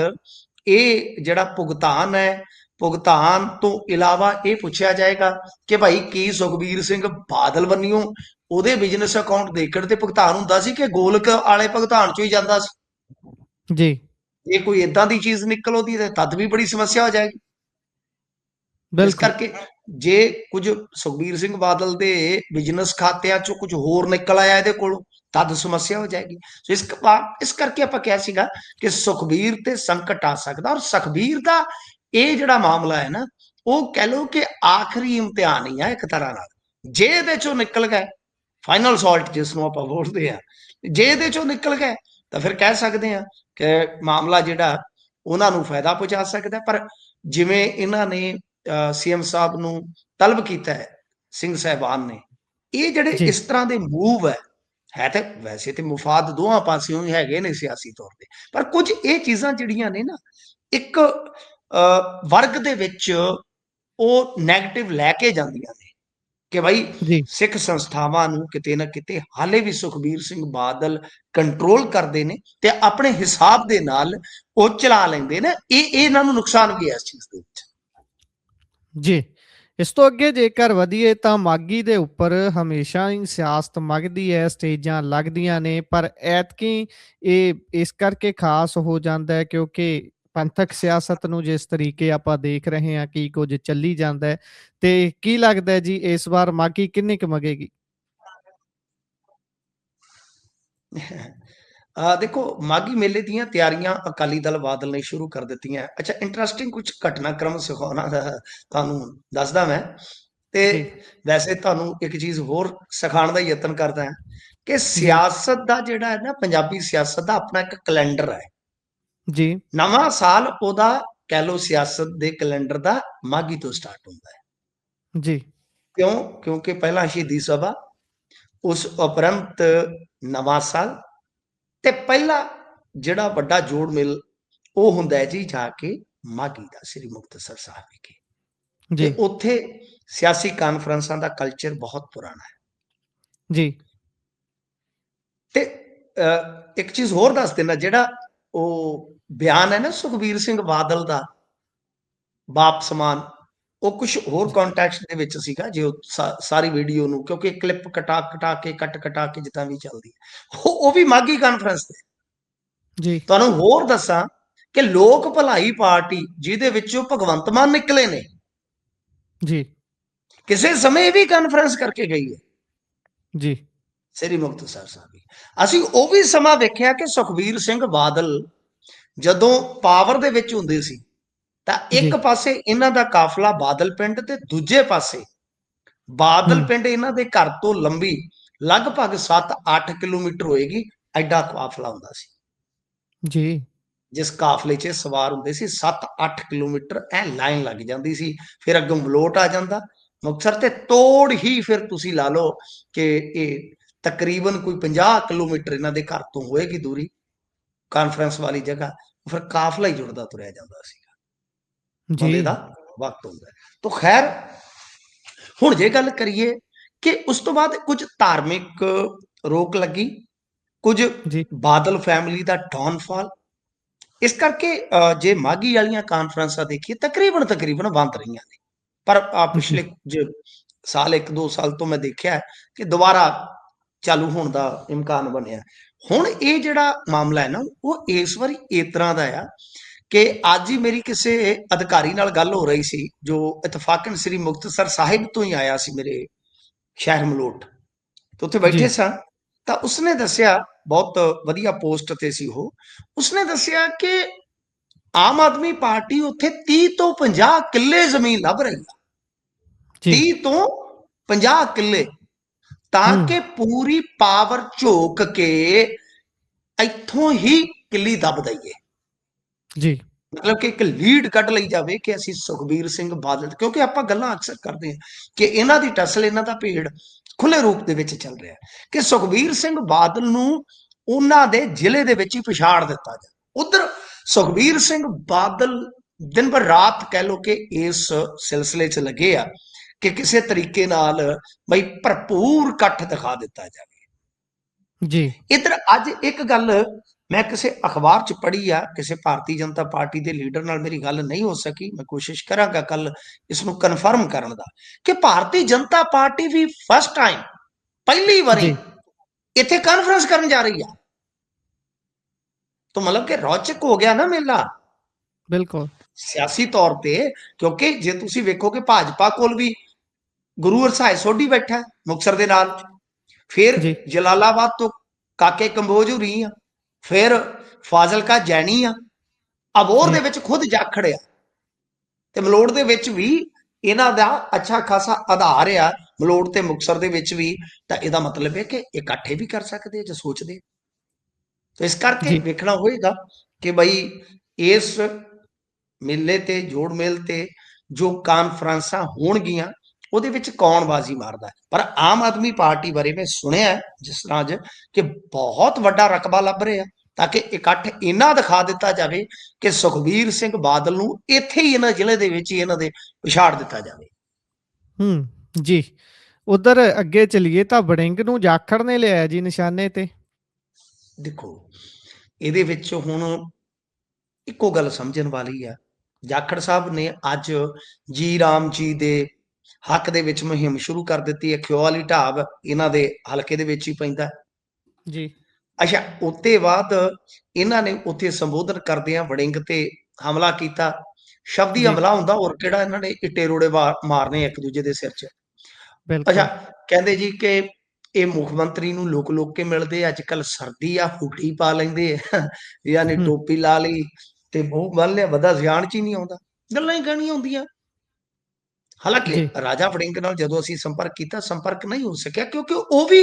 ਇਹ ਜਿਹੜਾ ਭੁਗਤਾਨ ਹੈ, ਭੁਗਤਾਨ ਤੋਂ ਇਲਾਵਾ ਇਹ ਪੁੱਛਿਆ ਜਾਏਗਾ ਕਿ ਭਾਈ ਕੀ ਸੁਖਬੀਰ ਸਿੰਘ ਬਾਦਲ ਬੰਨਿਓ ਉਹਦੇ ਬਿਜ਼ਨਸ ਅਕਾਊਂਟ ਦੇਖਣ ਤੇ ਭੁਗਤਾਨ ਹੁੰਦਾ ਸੀ ਕਿ ਗੋਲਕ ਵਾਲੇ ਭੁਗਤਾਨ ਚੋਂ ਹੀ ਜਾਂਦਾ ਸੀ? ਜੀ, ਜੇ ਕੋਈ ਇਦਾਂ ਦੀ ਚੀਜ਼ ਨਿਕਲ ਆਉਂਦੀ ਤੇ ਤਦ ਵੀ ਬੜੀ ਸਮੱਸਿਆ ਹੋ ਜਾਏਗੀ। ਇਸ ਬਿਲਕੁਲ, ਕਰਕੇ ਜੇ ਕੁਝ ਸੁਖਬੀਰ ਸਿੰਘ ਬਾਦਲ ਦੇ ਬਿਜ਼ਨਸ ਖਾਤਿਆਂ ਚੋਂ ਕੁਝ ਹੋਰ ਨਿਕਲ ਆਇਆ ਇਹਦੇ ਕੋਲੋਂ, ਤਦ ਸਮੱਸਿਆ ਹੋ ਜਾਏਗੀ। ਸੋ ਇਸ ਕਰਕੇ ਆਪਾਂ ਕਿਹਾ ਸੀਗਾ ਕਿ ਸੁਖਬੀਰ ਤੇ ਸੰਕਟ ਆ ਸਕਦਾ। ਔਰ ਸੁਖਬੀਰ ਦਾ ਇਹ ਜਿਹੜਾ ਮਾਮਲਾ ਹੈ ਨਾ, ਉਹ ਕਹਿ ਲਓ ਕਿ ਆਖਰੀ ਇਮਤਿਹਾਨ ਹੀ ਆ ਇੱਕ ਤਰ੍ਹਾਂ ਨਾਲ। ਜੇ ਇਹਦੇ ਚੋਂ ਨਿਕਲ ਗਏ, ਫਾਈਨਲ ਸਾਲਟ ਜਿਸ ਨੂੰ ਆਪਾਂ ਬੋਲਦੇ ਆ, ਜੇ ਇਹਦੇ ਚੋਂ ਨਿਕਲ ਗਏ ਤਾਂ ਫਿਰ ਕਹਿ ਸਕਦੇ ਆ ਕਿ ਮਾਮਲਾ ਜਿਹੜਾ ਉਹਨਾਂ ਨੂੰ ਫਾਇਦਾ ਪਹੁੰਚਾ ਸਕਦਾ। ਪਰ ਜਿਵੇਂ ਇਹਨਾਂ ਨੇ ਸੀਐਮ ਸਾਹਿਬ ਨੂੰ ਤਲਬ ਕੀਤਾ ਹੈ, ਸਿੰਘ ਸਾਹਿਬਾਨ ਨੇ, ਇਹ ਜਿਹੜੇ ਜੀ, ਇਸ ਤਰ੍ਹਾਂ ਦੇ ਮੂਵ ਹੈ ਤੇ ਵੈਸੇ ਤੇ ਮੁਫਾਦ ਦੋਹਾਂ ਪਾਸਿਓਂ ਹੀ ਹੈਗੇ ਨੇ ਸਿਆਸੀ ਤੌਰ ਤੇ, ਪਰ ਕੁਝ ਇਹ ਚੀਜ਼ਾਂ ਜਿਹੜੀਆਂ ਨੇ ਨਾ, ਇੱਕ ਵਰਗ ਦੇ ਵਿੱਚ ਉਹ ਨੈਗੇਟਿਵ ਲੈ ਕੇ ਜਾਂਦੀਆਂ ਨੇ ਕਿ ਭਾਈ ਜੀ, ਸਿੱਖ ਸੰਸਥਾਵਾਂ ਨੂੰ ਕਿਤੇ ਨਾ ਕਿਤੇ ਹਾਲੇ ਵੀ ਸੁਖਬੀਰ ਸਿੰਘ ਬਾਦਲ ਕੰਟਰੋਲ ਕਰਦੇ ਨੇ ਤੇ ਆਪਣੇ ਹਿਸਾਬ ਦੇ ਨਾਲ ਉਹ ਚਲਾ ਲੈਂਦੇ ਨੇ। ਇਹ ਇਹਨਾਂ ਨੂੰ ਨੁਕਸਾਨ ਵੀ ਹੈ ਇਸ ਚੀਜ਼ ਦੇ ਵਿੱਚ। ਜੀ। ਇਸ ਤੋਂ ਅੱਗੇ ਜੇਕਰ ਵਧੀਏ ਤਾਂ ਮਾਘੀ ਦੇ ਉੱਪਰ ਹਮੇਸ਼ਾ ਹੀ ਸਿਆਸਤ ਮਘਦੀ ਹੈ, ਸਟੇਜਾਂ ਲੱਗਦੀਆਂ ਨੇ, ਪਰ ਐਤਕੀ ਇਹ ਇਸ ਕਰਕੇ ਖਾਸ ਹੋ ਜਾਂਦਾ ਹੈ ਕਿਉਂਕਿ ਪੰਥਕ ਸਿਆਸਤ ਨੂੰ ਜਿਸ ਤਰੀਕੇ ਆਪਾਂ ਦੇਖ ਰਹੇ ਹਾਂ ਕੀ ਕੁਝ ਚੱਲੀ ਜਾਂਦਾ ਹੈ, ਤੇ ਕੀ ਲੱਗਦਾ ਹੈ ਜੀ ਇਸ ਵਾਰ ਮਾਘੀ ਕਿੰਨੀ ਕੁ ਮਗੇਗੀ? ਦੇਖੋ, ਮਾਘੀ ਮੇਲੇ ਦੀਆਂ ਤਿਆਰੀਆਂ ਅਕਾਲੀ ਦਲ ਬਾਦਲ ਨੇ ਸ਼ੁਰੂ ਕਰ ਦਿੱਤੀਆਂ। ਅੱਛਾ, ਇੰਟਰਸਟਿੰਗ ਕੁਝ ਘਟਨਾਕ੍ਰਮ ਸਿਖਾਉਣਾ ਤੁਹਾਨੂੰ ਦੱਸਦਾ ਮੈਂ। ਤੇ ਜੀ, ਵੈਸੇ ਤੁਹਾਨੂੰ ਇੱਕ ਚੀਜ਼ ਹੋਰ ਸਿਖਾਉਣ ਦਾ ਯਤਨ ਕਰਦਾ ਹਾਂ ਕਿ ਜੀ, ਸਿਆਸਤ ਦਾ ਜਿਹੜਾ ਹੈ ਨਾ, ਪੰਜਾਬੀ ਸਿਆਸਤ ਦਾ ਆਪਣਾ ਇੱਕ ਕੈਲੰਡਰ ਹੈ। ਜੀ, ਨਵਾਂ ਸਾਲ ਉਹਦਾ ਕਹਿ ਲਓ ਸਿਆਸਤ ਦੇ ਕੈਲੰਡਰ ਦਾ ਮਾਘੀ ਤੋਂ ਸਟਾਰਟ ਹੁੰਦਾ ਹੈ। ਜੀ, ਕਿਉਂ? ਕਿਉਂਕਿ ਪਹਿਲਾਂ ਸ਼ਹੀਦੀ ਸਭਾ, ਉਸ ਉਪਰੰਤ ਨਵਾਂ ਸਾਲ, ਤੇ ਪਹਿਲਾ ਜਿਹੜਾ ਵੱਡਾ ਜੋੜ ਮੇਲ ਉਹ ਹੁੰਦਾ ਹੈ ਜੀ ਜਾ ਕੇ ਮਾਘੀ ਦਾ, ਸ੍ਰੀ ਮੁਕਤਸਰ ਸਾਹਿਬ ਵਿਖੇ। ਤੇ ਜੀ, ਉੱਥੇ ਸਿਆਸੀ ਕਾਨਫਰੰਸਾਂ ਦਾ ਕਲਚਰ ਬਹੁਤ ਪੁਰਾਣਾ ਹੈ। ਜੀ। ਤੇ ਇੱਕ ਚੀਜ਼ ਹੋਰ ਦੱਸ ਦਿੰਦਾ, ਜਿਹੜਾ ਉਹ ਬਿਆਨ ਹੈ ਨਾ ਸੁਖਬੀਰ ਸਿੰਘ ਬਾਦਲ ਦਾ ਬਾਪ ਸਮਾਨ, ਉਹ ਕੁਝ ਹੋਰ ਕੰਟੈਕਸਟ ਦੇ ਵਿੱਚ ਸੀਗਾ। ਜੇ ਉਹ ਸਾਰੀ ਵੀਡੀਓ ਨੂੰ, ਕਿਉਂਕਿ ਕਲਿੱਪ ਕਟਾ ਕਟਾ ਕੇ ਕੱਟ ਕਟਾ ਕੇ ਜਿੱਦਾਂ ਵੀ ਚੱਲਦੀ ਹੈ, ਉਹ ਵੀ ਮਾਘੀ ਕਾਨਫਰੰਸ ਤੇ। ਜੀ। ਤੁਹਾਨੂੰ ਹੋਰ ਦੱਸਾਂ ਕਿ ਲੋਕ ਭਲਾਈ ਪਾਰਟੀ, ਜਿਹਦੇ ਵਿੱਚੋਂ ਭਗਵੰਤ ਮਾਨ ਨਿਕਲੇ ਨੇ, ਜੀ। ਕਿਸੇ ਸਮੇਂ ਇਹ ਵੀ ਕਾਨਫਰੰਸ ਕਰਕੇ ਗਈ ਹੈ ਜੀ। ਸ੍ਰੀ ਮੁਕਤਸਰ ਸਾਹਿਬ ਵੀ। ਅਸੀਂ ਉਹ ਵੀ ਸਮਾਂ ਵੇਖਿਆ ਕਿ ਸੁਖਬੀਰ ਸਿੰਘ ਬਾਦਲ ਜਦੋਂ ਪਾਵਰ ਦੇ ਵਿੱਚ ਹੁੰਦੇ ਸੀ, ਤਾਂ ਜੀ। ਇੱਕ ਪਾਸੇ ਇਹਨਾਂ ਦਾ ਕਾਫਲਾ ਬਾਦਲ ਪਿੰਡ, ਤੇ ਦੂਜੇ ਪਾਸੇ ਬਾਦਲ ਹੂੰ। ਪਿੰਡ ਇਹਨਾਂ ਦੇ ਘਰ ਤੋਂ ਲੰਬੀ ਲਗਭਗ 7-8 ਕਿਲੋਮੀਟਰ ਹੋਏਗੀ, ਐਡਾ ਕਾਫਲਾ ਹੁੰਦਾ ਸੀ। ਜੀ। ਜਿਸ ਕਾਫਲੇ 'ਚ ਸਵਾਰ ਹੁੰਦੇ ਸੀ, 7-8 ਕਿਲੋਮੀਟਰ ਐ ਲਾਈਨ ਲੱਗ ਜਾਂਦੀ ਸੀ। ਫਿਰ ਅੱਗੋਂ ਮਲੋਟ ਆ ਜਾਂਦਾ ਮੁਕਤਸਰ, ਤੇ ਤੋੜ ਹੀ ਫਿਰ ਤੁਸੀਂ ਲਾ ਲਓ ਕਿ ਇਹ ਤਕਰੀਬਨ ਕੋਈ 50 ਕਿਲੋਮੀਟਰ ਇਹਨਾਂ ਦੇ ਘਰ ਤੋਂ ਹੋਏਗੀ ਦੂਰੀ, ਕਾਨਫਰੰਸ ਵਾਲੀ ਜਗ੍ਹਾ। ਫਿਰ ਕਾਫਲਾ ਹੀ ਜੁੜਦਾ ਤੁਰਿਆ ਜਾਂਦਾ ਸੀ, ਜੀ। ਬੰਦੇ ਦਾ ਵਕਤ ਹੁੰਦਾ। ਤਾਂ ਖੈਰ, ਹੁਣ ਜੇ ਗੱਲ ਕਰੀਏ ਕਿ ਉਸ ਤੋਂ ਬਾਅਦ ਕੁਝ ਧਾਰਮਿਕ ਰੋਕ ਲੱਗੀ, ਕੁਝ ਜੀ। ਬਾਦਲ ਫੈਮਿਲੀ ਦਾ ਡਾਊਨਫਾਲ, ਇਸ ਕਰਕੇ ਜੇ ਮਾਘੀ ਵਾਲੀਆਂ ਕਾਨਫਰੰਸਾਂ ਦੇਖੀਏ, ਤਕਰੀਬਨ ਬੰਦ ਰਹੀਆਂ ਨੇ। ਪਰ ਜੀ। ਪਿਛਲੇ ਸਾਲ 1-2 ਸਾਲ ਤੋਂ ਮੈਂ ਦੇਖਿਆ ਕਿ ਦੁਬਾਰਾ ਚਾਲੂ ਹੋਣ ਦਾ ਇਮਕਾਨ ਬਣਿਆ। ਹੁਣ ਇਹ ਜਿਹੜਾ ਮਾਮਲਾ ਹੈ ਨਾ, ਉਹ ਇਸ ਵਾਰੀ ਇਸ ਤਰ੍ਹਾਂ ਦਾ ਆ ਕਿ ਅੱਜ ਹੀ ਮੇਰੀ ਕਿਸੇ ਅਧਿਕਾਰੀ ਨਾਲ ਗੱਲ ਹੋ ਰਹੀ ਸੀ, ਜੋ ਇਤਫਾਕਨ ਸ੍ਰੀ ਮੁਕਤਸਰ ਸਾਹਿਬ ਤੋਂ ਹੀ ਆਇਆ ਸੀ, ਮੇਰੇ ਸ਼ਹਿਰ ਮਲੋਟ। ਤੇ ਉੱਥੇ ਜੀ। ਬੈਠੇ ਸਾਂ, ਤਾਂ ਉਸਨੇ ਦੱਸਿਆ, ਬਹੁਤ ਵਧੀਆ ਪੋਸਟ ਤੇ ਸੀ ਉਹ, ਉਸਨੇ ਦੱਸਿਆ ਕਿ ਆਮ ਆਦਮੀ ਪਾਰਟੀ ਉੱਥੇ 30 ਤੋਂ 50 ਕਿੱਲੇ ਜ਼ਮੀਨ ਲੱਭ ਰਹੀ ਹੈ। ਜੀ। 30 ਤੋਂ 50 ਕਿੱਲੇ, ਤਾਂ ਹੂੰ। ਕਿ ਪੂਰੀ ਪਾਵਰ ਝੋਕ ਕੇ ਇੱਥੋਂ ਹੀ ਕਿੱਲੀ ਦੱਬ ਦਈਏ। ਜੀ। ਮਤਲਬ ਕਿ ਇੱਕ ਲੀਡ ਕੱਢ ਲਈ ਜਾਵੇ ਕਿ ਅਸੀਂ ਸੁਖਬੀਰ ਸਿੰਘ ਬਾਦਲ, ਕਿਉਂਕਿ ਆਪਾਂ ਗੱਲਾਂ ਅਕਸਰ ਕਰਦੇ ਹਾਂ ਕਿ ਇਹਨਾਂ ਦੀ ਟਸਲ, ਇਹਨਾਂ ਦਾ ਭੇੜ ਖੁੱਲੇ ਰੂਪ ਦੇ ਵਿੱਚ ਚੱਲ ਰਿਹਾ ਕਿ ਸੁਖਬੀਰ ਸਿੰਘ ਬਾਦਲ ਨੂੰ ਉਹਨਾਂ ਦੇ ਜ਼ਿਲ੍ਹੇ ਦੇ ਵਿੱਚ ਹੀ ਪਛਾੜ ਦਿੱਤਾ ਜਾਵੇ। ਉਧਰ ਸੁਖਬੀਰ ਸਿੰਘ ਬਾਦਲ ਦਿਨ ਭਰ ਰਾਤ ਕਹਿ ਲੋ ਕਿ ਇਸ ਸਿਲਸਿਲੇ 'ਚ ਲੱਗੇ ਆ ਕਿ ਕਿਸੇ ਤਰੀਕੇ ਨਾਲ ਬਈ ਭਰਪੂਰ ਇਕੱਠ ਦਿਖਾ ਦਿੱਤਾ ਜਾਵੇ। ਜੀ। ਇੱਧਰ ਅੱਜ ਇੱਕ ਗੱਲ ਮੈਂ ਕਿਸੇ ਅਖਬਾਰ 'ਚ ਪੜ੍ਹੀ ਆ, ਕਿਸੇ ਭਾਰਤੀ ਜਨਤਾ ਪਾਰਟੀ ਦੇ ਲੀਡਰ ਨਾਲ ਮੇਰੀ ਗੱਲ ਨਹੀਂ ਹੋ ਸਕੀ, ਮੈਂ ਕੋਸ਼ਿਸ਼ ਕਰਾਂਗਾ ਕੱਲ ਇਸ ਨੂੰ ਕਨਫਰਮ ਕਰਨ ਦਾ, ਕਿ ਭਾਰਤੀ ਜਨਤਾ ਪਾਰਟੀ ਵੀ ਫਸਟ ਟਾਈਮ, ਪਹਿਲੀ ਵਾਰੀ ਜੀ। ਇੱਥੇ ਕਾਨਫਰੰਸ ਕਰਨ ਜਾ ਰਹੀ ਆ। ਤਾਂ ਮਤਲਬ ਕਿ ਰੌਚਕ ਹੋ ਗਿਆ ਨਾ ਮੇਲਾ ਬਿਲਕੁਲ। ਸਿਆਸੀ ਤੌਰ ਤੇ। ਕਿਉਂਕਿ ਜੇ ਤੁਸੀਂ ਵੇਖੋ ਕਿ ਭਾਜਪਾ ਕੋਲ ਵੀ ਗੁਰੂ ਹਰਸਾਏ ਸੋਢੀ ਬੈਠਾ ਮੁਕਤਸਰ ਦੇ ਨਾਲ, ਫਿਰ ਜੀ। ਜਲਾਲਾਬਾਦ ਤੋਂ ਕਾਕੇ ਕੰਬੋਜ ਹੋਰੀ ਆ, ਫਿਰ ਫਾਜ਼ਿਲਕਾ ਜੈਣੀ ਆ, ਅਬੋਹਰ ਦੇ ਜੀ। ਵਿੱਚ ਖੁਦ ਜਾਖੜ ਆ, ਤੇ ਮਲੋਟ ਦੇ ਵਿੱਚ ਵੀ ਇਹਨਾਂ ਦਾ ਅੱਛਾ ਖਾਸਾ ਆਧਾਰ ਆ, ਮਲੋਟ ਤੇ ਮੁਕਤਸਰ ਦੇ ਵਿੱਚ ਵੀ। ਤਾਂ ਇਹਦਾ ਮਤਲਬ ਹੈ ਕਿ ਇਕੱਠੇ ਵੀ ਕਰ ਸਕਦੇ ਜੇ ਸੋਚਦੇ। ਤਾਂ ਇਸ ਕਰਕੇ ਜੀ। ਵੇਖਣਾ ਹੋਏਗਾ ਕਿ ਬਈ ਇਸ ਮੇਲੇ ਤੇ, ਜੋੜ ਮੇਲ ਤੇ ਜੋ ਕਾਨਫਰੰਸਾਂ ਹੋਣਗੀਆਂ, ਉਹਦੇ ਵਿੱਚ ਕੌਣ ਬਾਜ਼ੀ ਮਾਰਦਾ। ਪਰ ਆਮ ਆਦਮੀ ਪਾਰਟੀ ਬਾਰੇ ਮੈਂ ਸੁਣਿਆ ਜਿਸ ਤਰ੍ਹਾਂ ਅੱਜ ਕਿ ਬਹੁਤ ਵੱਡਾ ਰਕਬਾ ਲੱਭ ਰਿਹਾ, ਤਾਂ ਕਿ ਇਕੱਠ ਇੰਨਾ ਦਿਖਾ ਦਿੱਤਾ ਜਾਵੇ ਕਿ ਸੁਖਬੀਰ ਸਿੰਘ ਬਾਦਲ ਨੂੰ ਇੱਥੇ ਹੀ, ਇਹਨਾਂ ਜ਼ਿਲ੍ਹੇ ਦੇ ਵਿੱਚ ਹੀ ਇਹਨਾਂ ਦੇ ਪਛਾੜ ਦਿੱਤਾ ਜਾਵੇ। ਹੂੰ। ਜੀ। ਉਧਰ ਅੱਗੇ ਚਲੀਏ ਤਾਂ ਵੜਿੰਗ ਨੂੰ ਜਾਖੜ ਨੇ ਲਿਆ ਜੀ ਨਿਸ਼ਾਨੇ ਤੇ। ਦੇਖੋ, ਇਹਦੇ ਵਿੱਚ ਹੁਣ ਇੱਕੋ ਗੱਲ ਸਮਝਣ ਵਾਲੀ ਆ, ਜਾਖੜ ਸਾਹਿਬ ਨੇ ਅੱਜ ਜੀ ਰਾਮ ਜੀ ਦੇ ਹੱਕ ਦੇ ਵਿੱਚ ਮੁਹਿੰਮ ਸ਼ੁਰੂ ਕਰ ਦਿੱਤੀ ਹੈ। ਖਿਓ ਵਾਲੀ ਢਾਬ ਇਹਨਾਂ ਦੇ ਹਲਕੇ ਦੇ ਵਿੱਚ ਹੀ ਪੈਂਦਾ। ਜੀ। ਅੱਛਾ, ਉੱਤੇ ਬਾਅਦ ਇਹਨਾਂ ਨੇ ਉੱਥੇ ਸੰਬੋਧਨ ਕਰਦਿਆਂ ਵੜਿੰਗ ਤੇ ਹਮਲਾ ਕੀਤਾ। ਸ਼ਬਦੀ ਜੀ। ਹਮਲਾ ਹੁੰਦਾ, ਹੋਰ ਕਿਹੜਾ, ਇਹਨਾਂ ਨੇ ਇੱਟੇ ਰੋੜੇ ਮਾਰਨੇ ਇੱਕ ਦੂਜੇ ਦੇ ਸਿਰ 'ਚ। ਅੱਛਾ, ਬਿਲਕੁਲ। ਕਹਿੰਦੇ ਜੀ ਕਿ ਇਹ ਮੁੱਖ ਮੰਤਰੀ ਨੂੰ ਲੁਕ ਲੁਕ ਕੇ ਮਿਲਦੇ, ਅੱਜ ਕੱਲ ਸਰਦੀ ਆ, ਹੁੱਡੀ ਪਾ ਲੈਂਦੇ ਆ, ਯਾਨੀ ਹੂੰ। ਟੋਪੀ ਲਾ ਲਈ ਤੇ ਮੂੰਹ ਬੰਨ ਲਿਆ, ਬੰਦਾ ਸਿਆਣ 'ਚ ਹੀ ਨਹੀਂ ਆਉਂਦਾ, ਗੱਲਾਂ ਹੀ ਕਹਿਣੀਆਂ ਹੁੰਦੀਆਂ। ਹਾਲਾਂਕਿ ਜੀ। ਰਾਜਾ ਵੜਿੰਗ ਨਾਲ ਜਦੋਂ ਅਸੀਂ ਸੰਪਰਕ ਕੀਤਾ, ਸੰਪਰਕ ਨਹੀਂ ਹੋ ਸਕਿਆ, ਕਿਉਂਕਿ ਉਹ ਵੀ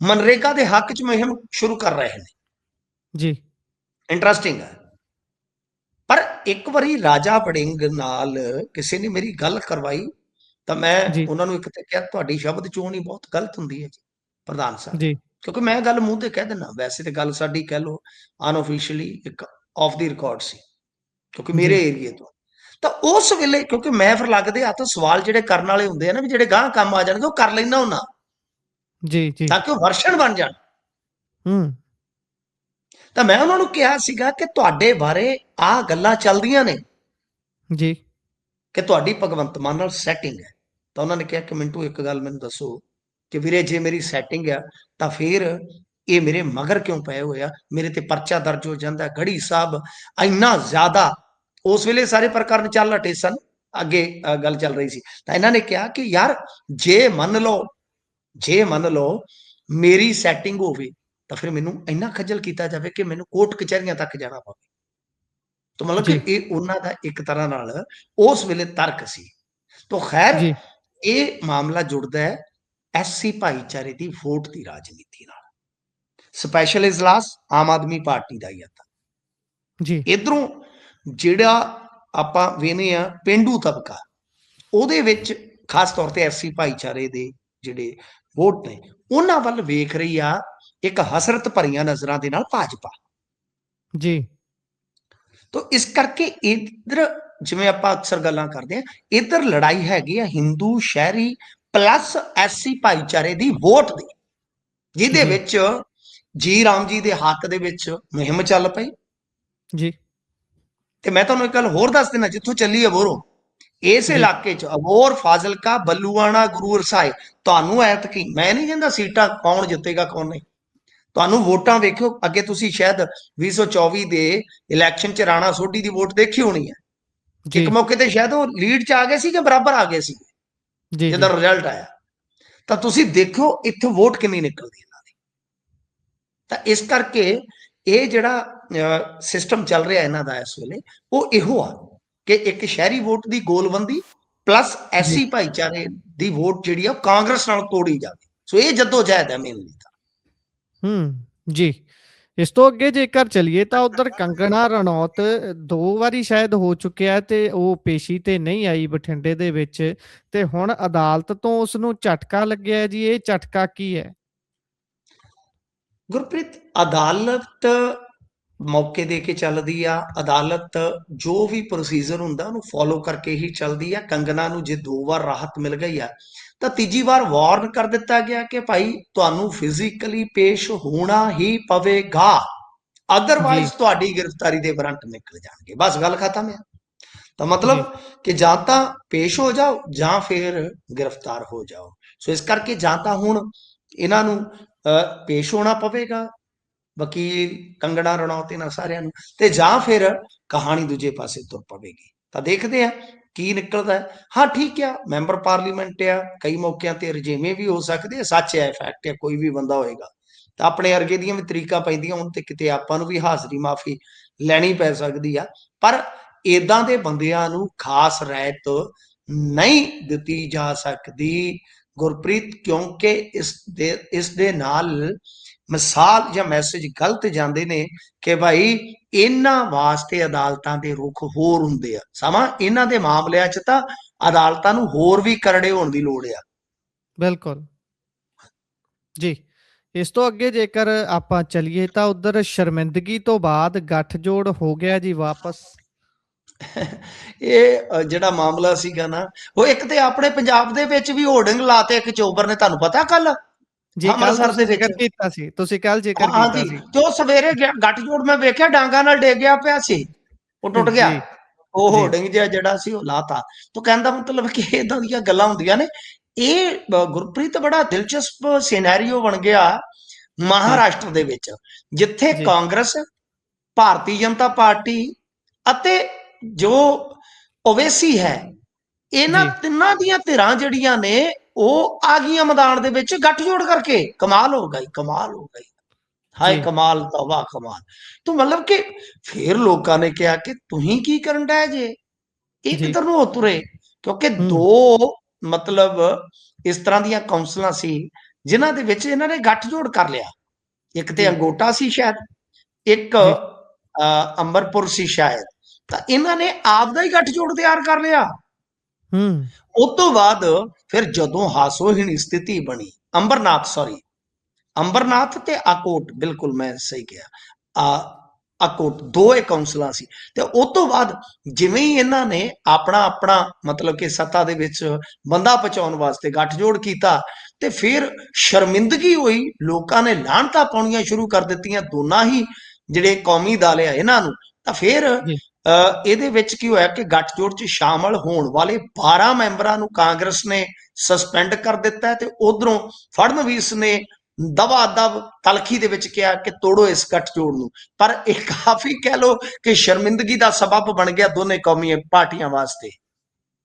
ਮਨਰੇਗਾ ਦੇ ਹੱਕ 'ਚ ਮੁਹਿੰਮ ਸ਼ੁਰੂ ਕਰ ਰਹੇ ਨੇ। ਜੀ। ਇੰਟਰਸਟਿੰਗ ਹੈ। ਪਰ ਇੱਕ ਵਾਰੀ ਰਾਜਾ ਵੜਿੰਗ ਨਾਲ ਕਿਸੇ ਨੇ ਮੇਰੀ ਗੱਲ ਕਰਵਾਈ, ਤਾਂ ਮੈਂ ਜੀ। ਉਹਨਾਂ ਨੂੰ ਇੱਕ ਤੇ ਕਿਹਾ, ਤੁਹਾਡੀ ਸ਼ਬਦ ਚੋਣ ਹੀ ਬਹੁਤ ਗਲਤ ਹੁੰਦੀ ਹੈ ਜੀ ਪ੍ਰਧਾਨ ਸਾਹਿਬ। ਜੀ। ਕਿਉਂਕਿ ਮੈਂ ਗੱਲ ਮੂੰਹ ਤੇ ਕਹਿ ਦਿੰਦਾ, ਵੈਸੇ ਤੇ ਗੱਲ ਸਾਡੀ ਕਹਿ ਲਓ ਅਨਆਫੀਸ਼ੀਅਲੀ ਇੱਕ ਆਫ ਦੀ ਰਿਕਾਰਡ ਸੀ, ਕਿਉਂਕਿ ਜੀ। ਮੇਰੇ ਏਰੀਏ ਤੋਂ। ਤਾਂ ਉਸ ਵੇਲੇ ਕਿਉਂਕਿ ਮੈਂ ਫਿਰ ਲੱਗਦੇ ਹੱਥ ਸਵਾਲ ਜਿਹੜੇ ਕਰਨ ਵਾਲੇ ਹੁੰਦੇ ਆ ਨਾ, ਵੀ ਜਿਹੜੇ ਗਾਂਹ ਕੰਮ ਆ ਜਾਣਗੇ, ਉਹ ਕਰ ਲੈਂਦਾ ਹੁੰਨਾ, ਜੀ, ਜੀ। ਤਾਂ ਕਿ ਉਹ ਵਰਸ਼ਨ ਬਣ ਜਾਣ। ਹੂੰ, ਤਾਂ ਮੈਂ ਉਹਨਾਂ ਨੂੰ ਕਿਹਾ ਸੀਗਾ ਕਿ ਤੁਹਾਡੇ ਬਾਰੇ ਆਹ ਗੱਲਾਂ ਚੱਲਦੀਆਂ ਨੇ ਜੀ, ਕਿ ਤੁਹਾਡੀ ਭਗਵੰਤ ਮਾਨ ਨਾਲ ਸੈਟਿੰਗ ਹੈ। ਤਾਂ ਉਹਨਾਂ ਨੇ ਕਿਹਾ ਕਿ ਮਿੰਟੂ ਇੱਕ ਗੱਲ ਮੈਨੂੰ ਦੱਸੋ ਕਿ ਵੀਰੇ ਜੇ ਮੇਰੀ ਸੈਟਿੰਗ ਆ ਤਾਂ ਫਿਰ ਇਹ ਮੇਰੇ ਮਗਰ ਕਿਉਂ ਪਏ ਹੋਏ ਆ, ਮੇਰੇ ਤੇ ਪਰਚਾ ਦਰਜ ਹੋ ਜਾਂਦਾ। ਗੜੀ ਸਾਹਿਬ ਇੰਨਾ ਜ਼ਿਆਦਾ ਉਸ ਵੇਲੇ ਸਾਰੇ ਪ੍ਰਕਰਨ ਚੱਲ ਹਟੇ ਸਨ, ਅੱਗੇ ਗੱਲ ਚੱਲ ਰਹੀ ਸੀ। ਤਾਂ ਇਹਨਾਂ ਨੇ ਕਿਹਾ ਕਿ ਯਾਰ ਜੇ ਮੰਨ ਲਓ ਮੇਰੀ ਸੈਟਿੰਗ ਹੋਵੇ ਤਾਂ ਫਿਰ ਮੈਨੂੰ ਇੰਨਾ ਖੱਜਲ ਕੀਤਾ ਜਾਵੇ ਕਿ ਮੈਨੂੰ ਕੋਰਟ ਕਚਹਿਰੀਆਂ ਤੱਕ ਜਾਣਾ ਪਵੇ। ਤਾਂ ਮਤਲਬ ਕਿ ਜੀ, ਇਹ ਉਹਨਾਂ ਦਾ ਇੱਕ ਤਰ੍ਹਾਂ ਨਾਲ ਉਸ ਵੇਲੇ ਤਰਕ ਸੀ। ਤਾਂ ਖੈਰ ਜੀ, ਇਹ ਮਾਮਲਾ ਜੁੜਦਾ ਹੈ ਐਸਸੀ ਭਾਈਚਾਰੇ ਦੀ ਵੋਟ ਦੀ ਰਾਜਨੀਤੀ ਨਾਲ। ਸਪੈਸ਼ਲ ਇਜਲਾਸ ਆਮ ਆਦਮੀ ਪਾਰਟੀ ਦਾ ਹੀ ਆ। ਜੀ, ਇਧਰੋਂ ਜਿਹੜਾ ਆਪਾਂ ਵੇਨੇ ਆ ਪੇਂਡੂ ਤਬਕਾ, ਉਹਦੇ ਵਿੱਚ ਖਾਸ ਤੌਰ ਤੇ ਐਸਸੀ ਭਾਈਚਾਰੇ ਦੇ ਜਿਹੜੇ ਵੋਟ ਨੇ, ਉਹਨਾਂ ਵੱਲ ਵੇਖ ਰਹੀ ਆ ਇੱਕ ਹਸਰਤ ਭਰੀਆਂ ਨਜ਼ਰਾਂ ਦੇ ਨਾਲ ਭਾਜਪਾ। ਜੀ, ਤਾਂ ਇਸ ਕਰਕੇ ਇਧਰ ਜਿਵੇਂ ਆਪਾਂ ਅਕਸਰ ਗੱਲਾਂ ਕਰਦੇ ਆ, ਇਧਰ ਲੜਾਈ ਹੈਗੀ ਆ ਹਿੰਦੂ ਸ਼ਹਿਰੀ ਪਲੱਸ ਐਸਸੀ ਭਾਈਚਾਰੇ ਦੀ ਵੋਟ ਦੀ, ਜਿਹਦੇ ਜੀ, ਵਿੱਚ ਜੀ ਰਾਮ ਜੀ ਦੇ ਹੱਕ ਦੇ ਵਿੱਚ ਮੁਹਿੰਮ ਚੱਲ ਪਈ। ਜੀ, ਤੇ ਮੈਂ ਤੁਹਾਨੂੰ ਇੱਕ ਗੱਲ ਹੋਰ ਦੱਸ ਦੇਣਾ, ਜਿੱਥੋਂ ਚੱਲੀ ਅਬੋਰੋਂ, ਇਸ ਜੀ, ਇਲਾਕੇ 'ਚ ਅਬੋਹਰ, ਫਾਜ਼ਿਲਕਾ, ਬੱਲੂਆਣਾ, ਗੁਰੂ ਹਰਸਾਏ, ਤੁਹਾਨੂੰ ਐਤਕੀ ਮੈਂ ਨਹੀਂ ਕਹਿੰਦਾ ਸੀਟਾਂ ਕੌਣ ਜਿੱਤੇਗਾ ਕੌਣ ਨਹੀਂ, ਤੁਹਾਨੂੰ ਵੋਟਾਂ ਵੇਖਿਓ। ਅੱਗੇ ਤੁਸੀਂ ਸ਼ਾਇਦ 2024 ਦੇ ਇਲੈਕਸ਼ਨ 'ਚ ਰਾਣਾ ਸੋਢੀ ਦੀ ਵੋਟ ਦੇਖੀ ਹੋਣੀ ਹੈ। ਇੱਕ ਜੀ, ਮੌਕੇ ਤੇ ਸ਼ਾਇਦ ਉਹ ਲੀਡ 'ਚ ਆ ਗਏ ਸੀ ਕਿ ਬਰਾਬਰ ਆ ਗਏ ਸੀ ਜੀ, ਜਦੋਂ ਜੀ, ਰਿਜ਼ਲਟ ਆਇਆ। ਤਾਂ ਤੁਸੀਂ ਦੇਖੋ ਇੱਥੇ ਵੋਟ ਕਿੰਨੀ ਨਿਕਲਦੀ ਇਹਨਾਂ ਦੀ। ਤਾਂ ਇਸ ਕਰਕੇ ਇਹ ਜਿਹੜਾ ਸਿਸਟਮ ਚੱਲ ਰਿਹਾ ਇਹਨਾਂ ਦਾ ਇਸ ਵੇਲੇ, ਉਹ ਇਹੋ ਆ ਕਿ ਇੱਕ ਸ਼ਹਿਰੀ ਵੋਟ ਦੀ ਗੋਲਬੰਦੀ ਪਲੱਸ ਜੀ। ਐਸਸੀ ਭਾਈਚਾਰੇ ਦੀ ਵੋਟ ਜਿਹੜੀ ਆ ਉਹ ਕਾਂਗਰਸ ਨਾਲ ਤੋੜੀ ਜਾਵੇ। ਸੋ ਇਹ ਜੱਦੋ-ਜਹਿਦ ਹੈ ਮੇਨਲੀ ਤਾਂ। ਜੀ। ਇਸ ਤੋਂ ਅੱਗੇ ਜੇਕਰ ਚਲੀਏ ਤਾਂ ਉੱਧਰ ਕੰਗਣਾ ਰਣੌਤ 2 ਵਾਰੀ ਸ਼ਾਇਦ ਹੋ ਚੁੱਕਿਆ ਤੇ ਉਹ ਪੇਸ਼ੀ ਤੇ ਨਹੀਂ ਆਈ ਬਠਿੰਡੇ ਦੇ ਵਿੱਚ, ਤੇ ਹੁਣ ਅਦਾਲਤ ਤੋਂ ਉਸ ਨੂੰ ਝਟਕਾ ਲੱਗਿਆ ਹੈ ਜੀ। ਇਹ ਝਟਕਾ ਕੀ ਹੈ? ਗੁਰਪ੍ਰੀਤ, ਅਦਾਲਤ ਮੌਕੇ ਦੇ ਕੇ ਚੱਲਦੀ ਆ। ਅਦਾਲਤ ਜੋ ਵੀ ਪ੍ਰੋਸੀਜਰ ਹੁੰਦਾ ਉਹਨੂੰ ਫੋਲੋ ਕਰਕੇ ਹੀ ਚੱਲਦੀ ਆ। ਕੰਗਨਾ ਨੂੰ ਜੇ 2 ਵਾਰ ਰਾਹਤ ਮਿਲ ਗਈ ਆ ਤਾਂ ਤੀਜੀ ਵਾਰ ਵਾਰਨ ਕਰ ਦਿੱਤਾ ਗਿਆ ਕਿ ਭਾਈ ਤੁਹਾਨੂੰ ਫਿਜ਼ੀਕਲੀ ਪੇਸ਼ ਹੋਣਾ ਹੀ ਪਵੇਗਾ, ਜੀ, ਅਦਰਵਾਈਜ਼ ਤੁਹਾਡੀ ਗ੍ਰਿਫਤਾਰੀ ਦੇ ਵਾਰੰਟ ਨਿਕਲ ਜਾਣਗੇ। ਬਸ ਗੱਲ ਖਤਮ ਹੈ। ਤਾਂ ਜੀ, ਮਤਲਬ ਕਿ ਜਾਂ ਤਾਂ ਪੇਸ਼ ਹੋ ਜਾਓ ਜਾਂ ਫਿਰ ਗ੍ਰਿਫਤਾਰ ਹੋ ਜਾਓ। ਸੋ ਇਸ ਕਰਕੇ ਜਾਂ ਤਾਂ ਹੁਣ ਇਹਨਾਂ ਨੂੰ ਪੇਸ਼ ਹੋਣਾ ਪਵੇਗਾ, ਵਕੀਲ ਕੰਗਣਾ ਰਣੌਤ ਇਹਨਾਂ ਸਾਰਿਆਂ ਨੂੰ, ਤੇ ਜਾਂ ਫਿਰ ਕਹਾਣੀ ਦੂਜੇ ਪਾਸੇ ਤੁਰ ਪਵੇਗੀ। ਤਾਂ ਦੇਖਦੇ ਆ ਕੀ ਨਿਕਲਦਾ। ਹਾਂ ਠੀਕ ਆ, ਮੈਂਬਰ ਪਾਰਲੀਮੈਂਟ ਆ, ਕਈ ਮੌਕਿਆਂ ਤੇ ਰਜੇਵੇਂ ਵੀ ਹੋ ਸਕਦੇ ਆ, ਸੱਚ ਹੈ, ਫੈਕਟ ਹੈ, ਕੋਈ ਵੀ ਬੰਦਾ ਹੋਏਗਾ ਤਾਂ ਆਪਣੇ ਅਰਗੇ ਦੀਆਂ ਵੀ ਤਰੀਕਾਂ ਪੈਂਦੀਆਂ ਹੁਣ, ਤੇ ਕਿਤੇ ਆਪਾਂ ਨੂੰ ਵੀ ਹਾਜ਼ਰੀ ਮਾਫੀ ਲੈਣੀ ਪੈ ਸਕਦੀ ਆ। ਪਰ ਇਦਾਂ ਦੇ ਬੰਦਿਆਂ ਨੂੰ ਖਾਸ ਰਹਿਤ ਨਹੀਂ ਦਿੱਤੀ ਜਾ ਸਕਦੀ ਗੁਰਪ੍ਰੀਤ, ਕਿਉਂਕਿ ਇਸ ਦੇ ਨਾਲ ਮਿਸਾਲ ਜਾਂ ਮੈਸੇਜ ਗਲਤ ਜਾਂਦੇ ਨੇ ਕਿ ਭਾਈ ਇਹਨਾਂ ਵਾਸਤੇ ਅਦਾਲਤਾਂ ਦੇ ਰੁਖ ਹੋਰ ਹੁੰਦੇ ਆ। ਸਮਾਂ ਇਹਨਾਂ ਦੇ ਮਾਮਲਿਆਂ 'ਚ ਤਾਂ ਅਦਾਲਤਾਂ ਨੂੰ ਹੋਰ ਵੀ ਕਰੜੇ ਹੋਣ ਦੀ ਲੋੜ ਆ। ਬਿਲਕੁਲ। ਜੀ। ਇਸ ਤੋਂ ਅੱਗੇ ਜੇਕਰ ਆਪਾਂ ਚਲੀਏ ਤਾਂ ਉੱਧਰ ਸ਼ਰਮਿੰਦਗੀ ਤੋਂ ਬਾਅਦ ਗੱਠਜੋੜ ਹੋ ਗਿਆ ਜੀ ਵਾਪਸ। ਇਹ ਜਿਹੜਾ ਮਾਮਲਾ ਸੀਗਾ ਨਾ, ਉਹ ਇੱਕ ਤੇ ਆਪਣੇ ਪੰਜਾਬ ਦੇ ਵਿੱਚ ਵੀ ਹੋਰਡਿੰਗ ਲਾਤੇ ਇੱਕ ਚੋਬਰ ਨੇ, ਤੁਹਾਨੂੰ ਪਤਾ ਕੱਲ ਜੀ, ਕੱਲ ਅੰਮ੍ਰਿਤਸਰ ਤੁਸੀਂ ਦੇ ਵਿੱਚ। ਜ਼ਿਕਰ ਕੀਤਾ ਸੀ, ਤੁਸੀਂ ਕੱਲ ਜ਼ਿਕਰ ਕੀਤਾ ਹਾਂਜੀ, ਸੀ। ਤੇ ਉਹ ਸਵੇਰੇ ਗੱਠਜੋੜ ਮੈਂ ਵੇਖਿਆ ਡਾਂਗਾ ਨਾਲ ਡਿੱਗ ਗਿਆ ਪਿਆ ਸੀ, ਉਹ ਟੁੱਟ ਗਿਆ। ਜੀ, ਉਹ ਜੀ, ਹੋਰਡਿੰਗ ਜਿਹਾ ਜਿਹੜਾ ਸੀ ਉਹ ਲਾਤਾ। ਤਾਂ ਕਹਿੰਦਾ ਮਤਲਬ ਕਿ ਇਦਾਂ ਦੀਆਂ ਗੱਲਾਂ ਹੁੰਦੀਆਂ ਨੇ। ਇਹ ਗੁਰਪ੍ਰੀਤ ਬੜਾ ਦਿਲਚਸਪ ਸਿਨੈਰੀਓ ਬਣ ਗਿਆ ਜੀ, ਮਹਾਰਾਸ਼ਟਰ ਦੇ ਵਿੱਚ, ਜਿੱਥੇ ਜੀ, ਕਾਂਗਰਸ, ਭਾਰਤੀ ਜਨਤਾ ਪਾਰਟੀ ਅਤੇ ਜੋ ਓਵੇਸੀ ਹੈ, ਇਹਨਾਂ ਜੀ, ਤਿੰਨਾਂ ਦੀਆਂ ਧਿਰਾਂ ਜਿਹੜੀਆਂ ਨੇ ਉਹ ਆ ਗਈਆਂ ਮੈਦਾਨ ਦੇ ਵਿੱਚ ਗੱਠਜੋੜ ਕਰਕੇ। ਕਮਾਲ ਹੋ ਗਈ, ਕਮਾਲ ਹੋ ਗਈ, ਹਾਏ ਜੀ, ਕਮਾਲ, ਤੌਬਾ ਕਮਾਲ। ਤਾਂ ਮਤਲਬ ਕਿ ਫਿਰ ਲੋਕਾਂ ਨੇ ਕਿਹਾ ਕਿ ਤੁਸੀਂ ਕੀ ਕਰਨ ਡਏ ਜੇ, ਇਹ ਜੀ। ਕਿੱਧਰ ਨੂੰ ਹੋ ਤੁਰੇ, ਕਿਉਂਕਿ ਹੂੰ, ਦੋ ਮਤਲਬ ਇਸ ਤਰ੍ਹਾਂ ਦੀਆਂ ਕੌਂਸਲਾਂ ਸੀ ਜਿਨ੍ਹਾਂ ਦੇ ਵਿੱਚ ਇਹਨਾਂ ਨੇ ਗੱਠਜੋੜ ਕਰ ਲਿਆ। ਇੱਕ ਤੇ ਜੀ, ਅੰਗੋਟਾ ਸੀ ਸ਼ਾਇਦ, ਇੱਕ ਜੀ, ਅੰਬਰਪੁਰ ਸੀ ਸ਼ਾਇਦ। ਤਾਂ ਇਹਨਾਂ ਨੇ ਆਪ ਦਾ ਹੀ ਗੱਠਜੋੜ ਤਿਆਰ ਕਰ ਲਿਆ। ਹੂੰ, ਉਸ ਤੋਂ ਬਾਅਦ ਫਿਰ ਜਦੋਂ ਹਾਸੋਹੀਣੀ ਸਥਿਤੀ ਬਣੀ, ਅੰਬਰਨਾਥ ਤੇ ਆਕੋਟ, ਬਿਲਕੁਲ ਮੈਂ ਸਹੀ ਕਿਹਾ, ਅਕੋਟ ਦੋਏ ਕੌਂਸਲਾਂ ਸੀ। ਤੇ ਉਸ ਤੋਂ ਬਾਅਦ ਜਿਵੇਂ ਹੀ ਇਹਨਾਂ ਨੇ ਆਪਣਾ ਆਪਣਾ ਮਤਲਬ ਕਿ ਸੱਤਾ ਦੇ ਵਿੱਚ ਬੰਦਾ ਪਹੁੰਚਾਉਣ ਵਾਸਤੇ ਗੱਠਜੋੜ ਕੀਤਾ, ਤੇ ਫਿਰ ਸ਼ਰਮਿੰਦਗੀ ਹੋਈ, ਲੋਕਾਂ ਨੇ ਲਾਹਨਤਾਂ ਪਾਉਣੀਆਂ ਸ਼ੁਰੂ ਕਰ ਦਿੱਤੀਆਂ ਦੋਨਾਂ ਹੀ ਜਿਹੜੇ ਕੌਮੀ ਦਲ ਆ ਇਹਨਾਂ ਨੂੰ। ਤਾਂ ਫਿਰ ਜੀ ਇਹਦੇ ਵਿੱਚ ਕੀ ਹੋਇਆ ਕਿ ਗੱਠਜੋੜ 'ਚ ਸ਼ਾਮਲ ਹੋਣ ਵਾਲੇ 12 ਮੈਂਬਰਾਂ ਨੂੰ ਕਾਂਗਰਸ ਨੇ ਸਸਪੈਂਡ ਕਰ ਦਿੱਤਾ, ਤੇ ਉਧਰੋਂ ਫੜਨਵੀਸ ਨੇ ਦਵਾ ਦਵ ਤਲਖੀ ਦੇ ਵਿੱਚ ਕਿਹਾ ਕਿ ਤੋੜੋ ਇਸ ਗੱਠਜੋੜ ਨੂੰ। ਪਰ ਇਹ ਕਾਫੀ ਕਹਿ ਲੋ ਕਿ ਸ਼ਰਮਿੰਦਗੀ ਦਾ ਸਬਬ ਬਣ ਗਿਆ ਦੋਨੇ ਕੌਮੀ ਪਾਰਟੀਆਂ ਵਾਸਤੇ,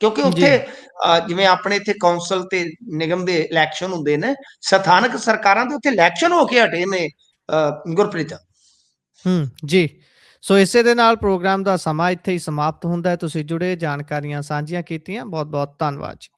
ਕਿਉਂਕਿ ਜੀ ਉੱਥੇ ਜਿਵੇਂ ਆਪਣੇ ਇੱਥੇ ਕੌਂਸਲ ਤੇ ਨਿਗਮ ਦੇ ਇਲੈਕਸ਼ਨ ਹੁੰਦੇ ਨੇ, ਸਥਾਨਕ ਸਰਕਾਰਾਂ ਦੇ ਉੱਥੇ ਇਲੈਕਸ਼ਨ ਹੋ ਕੇ ਹਟੇ ਨੇ ਗੁਰਪ੍ਰੀਤ। ਜੀ। ਸੋ ਇਸੇ ਦੇ ਨਾਲ ਪ੍ਰੋਗਰਾਮ ਦਾ ਸਮਾਂ ਇੱਥੇ ਹੀ ਸਮਾਪਤ ਹੁੰਦਾ ਹੈ। ਤੁਸੀਂ ਜੁੜੇ, ਜਾਣਕਾਰੀਆਂ ਸਾਂਝੀਆਂ ਕੀਤੀਆਂ, ਬਹੁਤ ਬਹੁਤ ਧੰਨਵਾਦ ਜੀ।